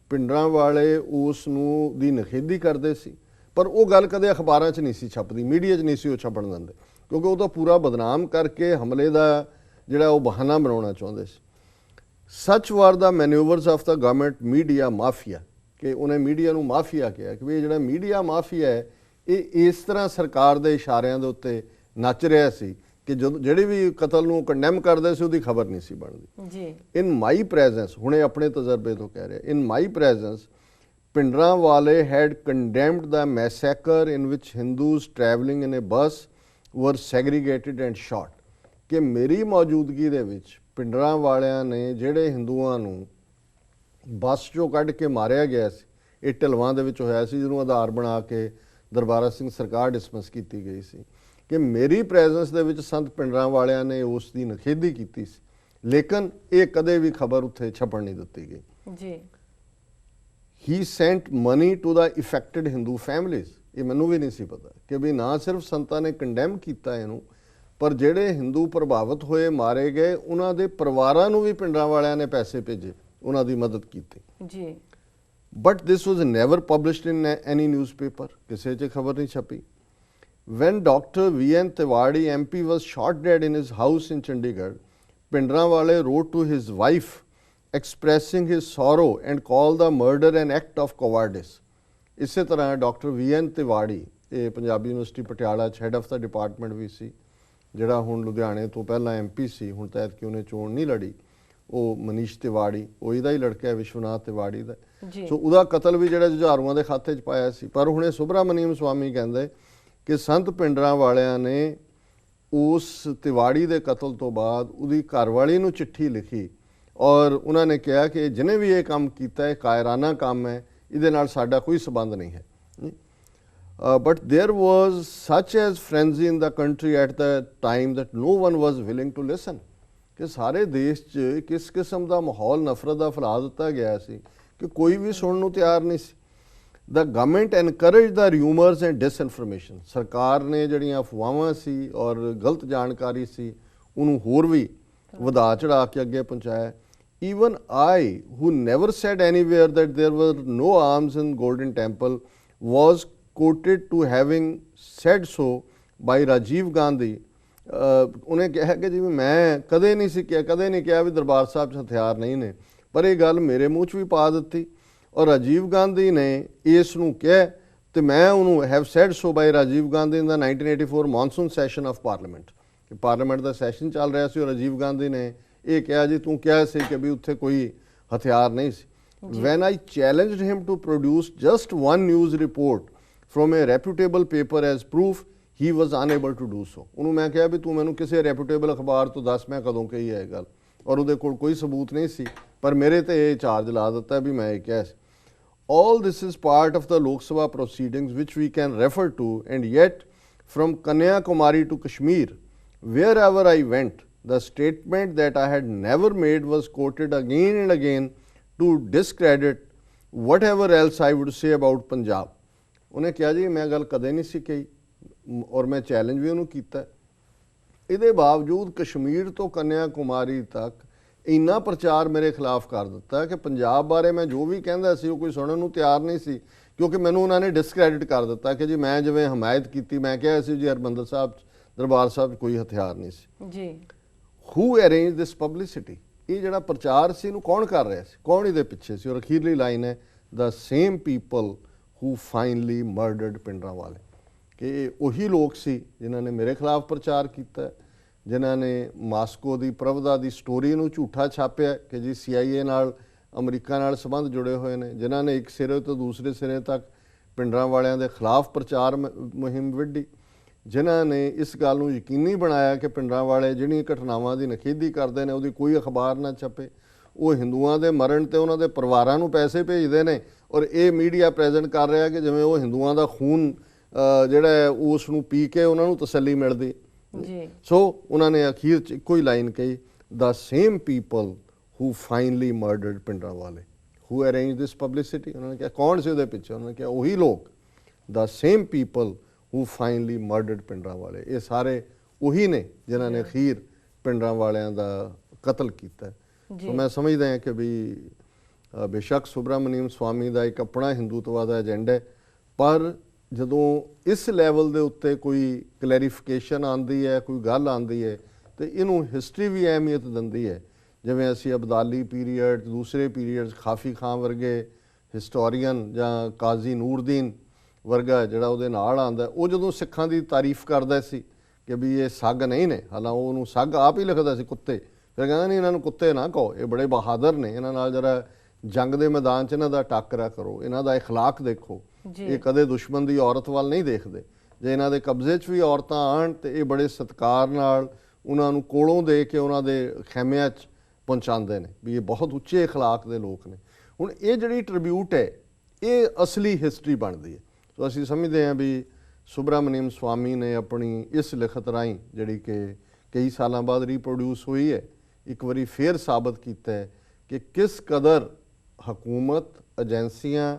ਪਿੰਡਰਾਂ ਵਾਲੇ ਉਸ ਨੂੰ ਦੀ ਨਿਖੇਧੀ ਕਰਦੇ ਸੀ, ਪਰ ਉਹ ਗੱਲ ਕਦੇ ਅਖਬਾਰਾਂ 'ਚ ਨਹੀਂ ਸੀ ਛਪਦੀ, ਮੀਡੀਆ 'ਚ ਨਹੀਂ ਸੀ ਉਹ ਛਪਣ ਦਿੰਦੇ, ਕਿਉਂਕਿ ਉਹ ਤਾਂ ਪੂਰਾ ਬਦਨਾਮ ਕਰਕੇ ਹਮਲੇ ਦਾ ਜਿਹੜਾ ਉਹ ਬਹਾਨਾ ਬਣਾਉਣਾ ਚਾਹੁੰਦੇ ਸੀ। Such were the manoeuvres of the government media mafia, ਕਿ ਉਹਨੇ ਮੀਡੀਆ ਨੂੰ ਮਾਫੀਆ ਕਿਹਾ ਕਿ ਵੀ ਇਹ ਜਿਹੜਾ ਮੀਡੀਆ ਮਾਫੀਆ ਹੈ ਇਹ ਇਸ ਤਰ੍ਹਾਂ ਸਰਕਾਰ ਦੇ ਇਸ਼ਾਰਿਆਂ ਦੇ ਉੱਤੇ ਨੱਚ ਰਿਹਾ ਸੀ ਕਿ ਜਦੋਂ ਜਿਹੜੇ ਵੀ ਕਤਲ ਨੂੰ ਕੰਡੈਮ ਕਰਦੇ ਸੀ ਉਹਦੀ ਖਬਰ ਨਹੀਂ ਸੀ ਬਣਦੀ। ਜੀ, ਇਨ ਮਾਈ ਪ੍ਰੈਜ਼ੈਂਸ, ਹੁਣੇ ਆਪਣੇ ਤਜਰਬੇ ਤੋਂ ਕਹਿ ਰਿਹਾ, ਇਨ ਮਾਈ ਪ੍ਰੈਜ਼ੈਂਸ ਪਿੰਡਰਾਂ ਵਾਲੇ ਹੈਡ ਕੰਡੈਮਡ ਦਾ ਮੈਸੈਕਰ ਇਨ ਵਿਚ ਹਿੰਦੂਜ਼ ਟਰੈਵਲਿੰਗ ਇਨ ਏ ਬੱਸ ਵਰ ਸੈਗਰੀਗੇਟਿਡ ਐਂਡ ਸ਼ਾਟ, ਕਿ ਮੇਰੀ ਮੌਜੂਦਗੀ ਦੇ ਵਿੱਚ ਪਿੰਡਰਾਂ ਵਾਲਿਆਂ ਨੇ ਜਿਹੜੇ ਹਿੰਦੂਆਂ ਨੂੰ ਬੱਸ 'ਚੋਂ ਕੱਢ ਕੇ ਮਾਰਿਆ ਗਿਆ ਸੀ, ਇਹ ਢਲਵਾਂ ਦੇ ਵਿੱਚ ਹੋਇਆ ਸੀ, ਜਿਹਨੂੰ ਆਧਾਰ ਬਣਾ ਕੇ ਦਰਬਾਰਾ ਸਿੰਘ ਸਰਕਾਰ ਡਿਸਮਿਸ ਕੀਤੀ ਗਈ ਸੀ, ਕਿ ਮੇਰੀ ਪ੍ਰੈਜ਼ੈਂਸ ਦੇ ਵਿੱਚ ਸੰਤ ਪਿੰਡਰਾਂ ਵਾਲਿਆਂ ਨੇ ਉਸ ਦੀ ਨਿਖੇਧੀ ਕੀਤੀ ਸੀ, ਲੇਕਿਨ ਇਹ ਕਦੇ ਵੀ ਖਬਰ ਉੱਥੇ ਛਪਣ ਨਹੀਂ ਦਿੱਤੀ ਗਈ। ਜੀ, he sent money to the affected Hindu families, ਇਹ ਮੈਨੂੰ ਵੀ ਨਹੀਂ ਸੀ ਪਤਾ ਕਿ ਵੀ ਨਾ ਸਿਰਫ ਸੰਤਾਂ ਨੇ ਕੰਡੈਮ ਕੀਤਾ ਇਹਨੂੰ, ਪਰ ਜਿਹੜੇ ਹਿੰਦੂ ਪ੍ਰਭਾਵਿਤ ਹੋਏ ਮਾਰੇ ਗਏ ਉਹਨਾਂ ਦੇ ਪਰਿਵਾਰਾਂ ਨੂੰ ਵੀ ਪਿੰਡਰਾਂ ਵਾਲਿਆਂ ਨੇ ਪੈਸੇ ਭੇਜੇ, ਉਹਨਾਂ ਦੀ ਮਦਦ ਕੀਤੀ। ਜੀ, but this was never published in any newspaper, ਕਿਸੇ 'ਚ ਖਬਰ ਨਹੀਂ ਛਪੀ। When Dr. V.N. Tiwari MP was shot dead in his house in Chandigarh, Pindranwale wrote to his wife expressing his sorrow and called the murder an act of cowardice। ਇਸੇ ਤਰ੍ਹਾਂ doctor V.N. Tiwari, ਇਹ Punjabi university Patiala 'ਚ head of the department ਵੀ ਸੀ, ਜਿਹੜਾ ਹੁਣ ਲੁਧਿਆਣੇ ਤੋਂ ਪਹਿਲਾਂ MP ਸੀ, ਹੁਣ ਤਾਂ ਐਤਕੀ ਉਹਨੇ ਚੋਣ ਨਹੀਂ ਲੜੀ, ਉਹ ਮਨੀਸ਼ ਤਿਵਾੜੀ, ਉਹ ਇਹਦਾ ਹੀ ਲੜਕਾ ਹੈ ਵਿਸ਼ਵਨਾਥ ਤਿਵਾੜੀ ਦਾ। ਸੋ ਉਹਦਾ ਕਤਲ ਵੀ ਜਿਹੜਾ ਜੁਝਾਰੂਆਂ ਦੇ ਖਾਤੇ 'ਚ ਪਾਇਆ ਸੀ। ਪਰ ਹੁਣ ਇਹ ਸੁਬਰਾਮਨੀਅਮ ਸਵਾਮੀ ਕਹਿੰਦੇ ਕਿ ਸੰਤ ਪਿੰਡਰਾਂ ਵਾਲਿਆਂ ਨੇ ਉਸ ਤਿਵਾੜੀ ਦੇ ਕਤਲ ਤੋਂ ਬਾਅਦ ਉਹਦੀ ਘਰਵਾਲੀ ਨੂੰ ਚਿੱਠੀ ਲਿਖੀ ਔਰ ਉਹਨਾਂ ਨੇ ਕਿਹਾ ਕਿ ਜਿਹਨੇ ਵੀ ਇਹ ਕੰਮ ਕੀਤਾ ਹੈ ਕਾਇਰਾਨਾ ਕੰਮ ਹੈ, ਇਹਦੇ ਨਾਲ ਸਾਡਾ ਕੋਈ ਸਬੰਧ ਨਹੀਂ ਹੈ। But there was such as frenzy in the country at the time that no one was willing to listen, ਕਿ ਸਾਰੇ ਦੇਸ਼ 'ਚ ਕਿਸ ਕਿਸਮ ਦਾ ਮਾਹੌਲ ਨਫ਼ਰਤ ਦਾ ਫੈਲਾ ਦਿੱਤਾ ਗਿਆ ਸੀ ਕਿ ਕੋਈ ਵੀ ਸੁਣਨ ਨੂੰ ਤਿਆਰ ਨਹੀਂ ਸੀ। The government encouraged the rumors and disinformation, ਸਰਕਾਰ ਨੇ ਜਿਹੜੀਆਂ ਅਫਵਾਹਾਂ ਸੀ ਔਰ ਗਲਤ ਜਾਣਕਾਰੀ ਸੀ ਉਹਨੂੰ ਹੋਰ ਵੀ ਵਧਾ ਚੜਾ ਕੇ ਅੱਗੇ ਪਹੁੰਚਾਇਆ। Even I, who never said anywhere that there were no arms in Golden Temple, was quoted to having said so by Rajiv Gandhi। ਉਹਨੇ ਕਿਹਾ ਕਿ ਜਿਵੇਂ ਮੈਂ ਕਦੇ ਨਹੀਂ ਸੀ ਕਿਹਾ, ਕਦੇ ਨਹੀਂ ਕਿਹਾ ਵੀ ਦਰਬਾਰ ਸਾਹਿਬ 'ਚ ਹਥਿਆਰ ਨਹੀਂ ਨੇ, ਪਰ ਇਹ ਗੱਲ ਮੇਰੇ ਮੂੰਹ 'ਚ ਵੀ ਪਾ ਦਿੱਤੀ ਔਰ ਰਾਜੀਵ ਗਾਂਧੀ ਨੇ ਇਸ ਨੂੰ ਕਿਹਾ ਤੇ ਮੈਂ ਉਹਨੂੰ have said so by Rajiv Gandhi in the 1984 monsoon session of parliament, ਕਿ ਪਾਰਲੀਮੈਂਟ ਦਾ ਸੈਸ਼ਨ ਚੱਲ ਰਿਹਾ ਸੀ ਔਰ ਰਾਜੀਵ ਗਾਂਧੀ ਨੇ ਇਹ ਕਿਹਾ ਜੀ ਤੂੰ ਕਿਹਾ ਸੀ ਕਿ ਵੀ ਉੱਥੇ ਕੋਈ ਹਥਿਆਰ ਨਹੀਂ ਸੀ। When I challenged him to produce just one news report from a reputable paper as proof, he was unable to do so. ਉਹਨੂੰ ਮੈਂ ਕਿਹਾ ਵੀ ਤੂੰ ਮੈਨੂੰ ਕਿਸੇ ਰੈਪਿਊਟੇਬਲ ਅਖਬਾਰ ਤੋਂ ਦੱਸ ਮੈਂ ਕਦੋਂ ਕਹੀ ਹੈ ਇਹ ਗੱਲ, ਔਰ ਉਹਦੇ ਕੋਲ ਕੋਈ ਸਬੂਤ ਨਹੀਂ ਸੀ, ਪਰ ਮੇਰੇ ਤੇ ਇਹ ਚਾਰਜ ਲਾ ਦਿੱਤਾ ਵੀ ਮੈਂ ਇਹ ਕਿਹਾ ਸੀ। All this is part of the Lok Sabha proceedings which we can refer to, and yet from Kanyakumari to Kashmir, wherever I went, the statement that I had never made was quoted again and again to discredit whatever else I would say about Punjab। ਉਹਨੇ ਕਿਹਾ ਜੀ ਮੈਂ ਗੱਲ ਕਦੇ ਨਹੀਂ ਸੀ ਕਹੀ ਔਰ ਮੈਂ ਚੈਲੰਜ ਵੀ ਉਹਨੂੰ ਕੀਤਾ। ਇਹਦੇ ਬਾਵਜੂਦ ਕਸ਼ਮੀਰ ਤੋਂ ਕੰਨਿਆ ਕੁਮਾਰੀ ਤੱਕ ਇੰਨਾ ਪ੍ਰਚਾਰ ਮੇਰੇ ਖਿਲਾਫ ਕਰ ਦਿੱਤਾ ਕਿ ਪੰਜਾਬ ਬਾਰੇ ਮੈਂ ਜੋ ਵੀ ਕਹਿੰਦਾ ਸੀ ਉਹ ਕੋਈ ਸੁਣਨ ਨੂੰ ਤਿਆਰ ਨਹੀਂ ਸੀ, ਕਿਉਂਕਿ ਮੈਨੂੰ ਉਹਨਾਂ ਨੇ ਡਿਸਕ੍ਰੈਡਿਟ ਕਰ ਦਿੱਤਾ ਕਿ ਜੀ ਮੈਂ ਜਿਵੇਂ ਹਮਾਇਤ ਕੀਤੀ, ਮੈਂ ਕਿਹਾ ਸੀ ਜੀ ਹਰਿਮੰਦਰ ਸਾਹਿਬ ਦਰਬਾਰ ਸਾਹਿਬ 'ਚ ਕੋਈ ਹਥਿਆਰ ਨਹੀਂ ਸੀ ਜੀ। ਹੂ ਅਰੇਂਜ ਦਿਸ ਪਬਲਿਸਿਟੀ, ਇਹ ਜਿਹੜਾ ਪ੍ਰਚਾਰ ਸੀ ਇਹਨੂੰ ਕੌਣ ਕਰ ਰਿਹਾ ਸੀ, ਕੌਣ ਇਹਦੇ ਪਿੱਛੇ ਸੀ? ਔਰ ਅਖੀਰਲੀ ਲਾਈਨ ਹੈ the same people who finally murdered Bhindranwale, ਕਿ ਇਹ ਉਹੀ ਲੋਕ ਸੀ ਜਿਨ੍ਹਾਂ ਨੇ ਮੇਰੇ ਖਿਲਾਫ ਪ੍ਰਚਾਰ ਕੀਤਾ ਜਿਨ੍ਹਾਂ ਨੇ ਮਾਸਕੋ ਦੀ ਪ੍ਰਭਦਾ ਦੀ ਸਟੋਰੀ ਨੂੰ ਝੂਠਾ ਛਾਪਿਆ ਕਿ ਜੀ CIA ਨਾਲ ਅਮਰੀਕਾ ਨਾਲ ਸੰਬੰਧ ਜੁੜੇ ਹੋਏ ਨੇ, ਜਿਨ੍ਹਾਂ ਨੇ ਇੱਕ ਸਿਰੇ ਤੋਂ ਦੂਸਰੇ ਸਿਰੇ ਤੱਕ ਪਿੰਡਰਾਂ ਵਾਲਿਆਂ ਦੇ ਖਿਲਾਫ ਪ੍ਰਚਾਰ ਮੁਹਿੰਮ ਵਿੱਢੀ, ਜਿਨ੍ਹਾਂ ਨੇ ਇਸ ਗੱਲ ਨੂੰ ਯਕੀਨੀ ਬਣਾਇਆ ਕਿ ਪਿੰਡਰਾਂ ਵਾਲੇ ਜਿਹੜੀਆਂ ਘਟਨਾਵਾਂ ਦੀ ਨਖੇਦੀ ਕਰਦੇ ਨੇ ਉਹਦੀ ਕੋਈ ਅਖਬਾਰ ਨਾ ਛਪੇ। ਉਹ ਹਿੰਦੂਆਂ ਦੇ ਮਰਨ ਤੇ ਉਹਨਾਂ ਦੇ ਪਰਿਵਾਰਾਂ ਨੂੰ ਪੈਸੇ ਭੇਜਦੇ ਨੇ ਔਰ ਇਹ ਮੀਡੀਆ ਪ੍ਰੈਜ਼ੈਂਟ ਕਰ ਰਿਹਾ ਕਿ ਜਿਵੇਂ ਉਹ ਹਿੰਦੂਆਂ ਦਾ ਖੂਨ ਜਿਹੜਾ ਹੈ ਉਸ ਨੂੰ ਪੀ ਕੇ ਉਹਨਾਂ ਨੂੰ ਤਸੱਲੀ ਮਿਲਦੀ ਜੀ। ਸੋ ਉਹਨਾਂ ਨੇ ਅਖੀਰ 'ਚ ਇੱਕੋ ਹੀ ਲਾਈਨ ਕਹੀ, the same people who finally murdered Bhindranwale who arrange this publicity. ਉਹਨਾਂ ਨੇ ਕਿਹਾ ਕੌਣ ਸੀ ਉਹਦੇ ਪਿੱਛੇ? ਉਹਨਾਂ ਨੇ ਕਿਹਾ ਉਹੀ ਲੋਕ, the same people who finally murdered Bhindranwale. ਇਹ ਸਾਰੇ ਉਹੀ ਨੇ ਜਿਨ੍ਹਾਂ ਨੇ ਅਖੀਰ ਪਿੰਡਰਾਂ ਵਾਲਿਆਂ ਦਾ ਕਤਲ ਕੀਤਾ। ਸੋ ਮੈਂ ਸਮਝਦਾ ਹਾਂ ਕਿ ਵੀ ਬੇਸ਼ੱਕ ਸੁਬਰਾਮਨੀਅਮ ਸਵਾਮੀ ਦਾ ਇੱਕ ਆਪਣਾ ਹਿੰਦੂਤਵਾ ਦਾ ਏਜੰਡਾ ਹੈ, ਪਰ ਜਦੋਂ ਇਸ ਲੈਵਲ ਦੇ ਉੱਤੇ ਕੋਈ ਕਲੈਰੀਫਿਕੇਸ਼ਨ ਆਉਂਦੀ ਹੈ, ਕੋਈ ਗੱਲ ਆਉਂਦੀ ਹੈ, ਤੇ ਇਹਨੂੰ ਹਿਸਟਰੀ ਵੀ ਅਹਿਮੀਅਤ ਦਿੰਦੀ ਹੈ। ਜਿਵੇਂ ਅਸੀਂ ਅਬਦਾਲੀ ਪੀਰੀਅਡ, ਦੂਸਰੇ ਪੀਰੀਅਡ, ਖਾਫੀ ਖਾਂ ਵਰਗੇ ਹਿਸਟੋਰੀਅਨ ਜਾਂ ਕਾਜ਼ੀ ਨੂਰਦੀਨ ਵਰਗਾ ਜਿਹੜਾ ਉਹਦੇ ਨਾਲ ਆਉਂਦਾ, ਉਹ ਜਦੋਂ ਸਿੱਖਾਂ ਦੀ ਤਾਰੀਫ ਕਰਦਾ ਸੀ ਕਿ ਵੀ ਇਹ ਸੱਗ ਨਹੀਂ ਨੇ, ਹਾਲਾਂਕਿ ਉਹਨੂੰ ਸੱਗ ਆਪ ਹੀ ਲਿਖਦਾ ਸੀ ਕੁੱਤੇ, ਫਿਰ ਕਹਿੰਦਾ ਨਹੀਂ ਇਹਨਾਂ ਨੂੰ ਕੁੱਤੇ ਨਾ ਕਹੋ, ਇਹ ਬੜੇ ਬਹਾਦਰ ਨੇ, ਇਹਨਾਂ ਨਾਲ ਜਰਾ ਜੰਗ ਦੇ ਮੈਦਾਨ 'ਚ ਇਹਨਾਂ ਦਾ ਟਾਕਰਾ ਕਰੋ, ਇਹਨਾਂ ਦਾ ਇਖਲਾਕ ਦੇਖੋ, ਇਹ ਕਦੇ ਦੁਸ਼ਮਣ ਦੀ ਔਰਤ ਵੱਲ ਨਹੀਂ ਦੇਖਦੇ। ਜੇ ਇਹਨਾਂ ਦੇ ਕਬਜ਼ੇ 'ਚ ਵੀ ਔਰਤਾਂ ਆਉਣ ਤੇ ਇਹ ਬੜੇ ਸਤਿਕਾਰ ਨਾਲ ਉਹਨਾਂ ਨੂੰ ਕੋਲੋਂ ਦੇ ਕੇ ਉਹਨਾਂ ਦੇ ਖੈਮਿਆਂ 'ਚ ਪਹੁੰਚਾਉਂਦੇ ਨੇ ਵੀ ਇਹ ਬਹੁਤ ਉੱਚੇ ਇਖਲਾਕ ਦੇ ਲੋਕ ਨੇ। ਹੁਣ ਇਹ ਜਿਹੜੀ ਟ੍ਰਿਬਿਊਟ ਹੈ ਇਹ ਅਸਲੀ ਹਿਸਟਰੀ ਬਣਦੀ ਹੈ। ਸੋ ਅਸੀਂ ਸਮਝਦੇ ਹਾਂ ਵੀ ਸੁਬਰਾਮਨੀਅਮ ਸਵਾਮੀ ਨੇ ਆਪਣੀ ਇਸ ਲਿਖਤ ਰਾਹੀਂ ਜਿਹੜੀ ਕਿ ਕਈ ਸਾਲਾਂ ਬਾਅਦ ਰੀਪਰੋਡਿਊਸ ਹੋਈ ਹੈ, ਇੱਕ ਵਾਰੀ ਫੇਰ ਸਾਬਤ ਕੀਤਾ ਹੈ ਕਿ ਕਿਸ ਕਦਰ ਹਕੂਮਤ, ਏਜੰਸੀਆਂ,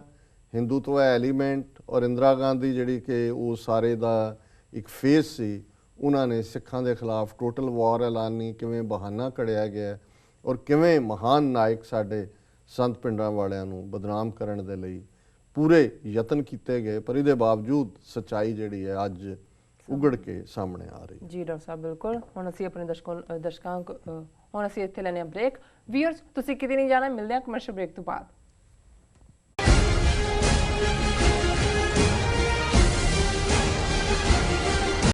ਹਿੰਦੂਤਵਾ ਐਲੀਮੈਂਟ ਔਰ ਇੰਦਰਾ ਗਾਂਧੀ ਜਿਹੜੀ ਕਿ ਉਹ ਸਾਰੇ ਦਾ ਇੱਕ ਫੇਸ ਸੀ, ਉਹਨਾਂ ਨੇ ਸਿੱਖਾਂ ਦੇ ਖਿਲਾਫ ਟੋਟਲ ਵਾਰ ਐਲਾਨੀ, ਕਿਵੇਂ ਬਹਾਨਾ ਘੜਿਆ ਗਿਆ ਔਰ ਕਿਵੇਂ ਮਹਾਨ ਨਾਇਕ ਸਾਡੇ ਸੰਤ ਪਿੰਡਰਾਂ ਵਾਲਿਆਂ ਨੂੰ ਬਦਨਾਮ ਕਰਨ ਦੇ ਲਈ ਪੂਰੇ ਯਤਨ ਕੀਤੇ ਗਏ, ਪਰ ਇਹਦੇ ਬਾਵਜੂਦ ਸੱਚਾਈ ਜਿਹੜੀ ਹੈ ਅੱਜ ਉਗੜ ਕੇ ਸਾਹਮਣੇ ਆ ਰਹੀ। ਜੀ ਡਾਕਟਰ ਸਾਹਿਬ, ਬਿਲਕੁਲ। ਹੁਣ ਅਸੀਂ ਆਪਣੇ ਦਰਸ਼ਕਾਂ ਹੁਣ ਅਸੀਂ ਇੱਥੇ ਲੈਣੇ ਆ ਬ੍ਰੇਕ। ਵੀਅਰਸ, ਤੁਸੀਂ ਕਿਤੇ ਨਹੀਂ ਜਾਣਾ, ਮਿਲਦੇ ਹਾਂ ਕਮਰਸ਼ੀਅਲ ਬ੍ਰੇਕ ਤੋਂ ਬਾਅਦ।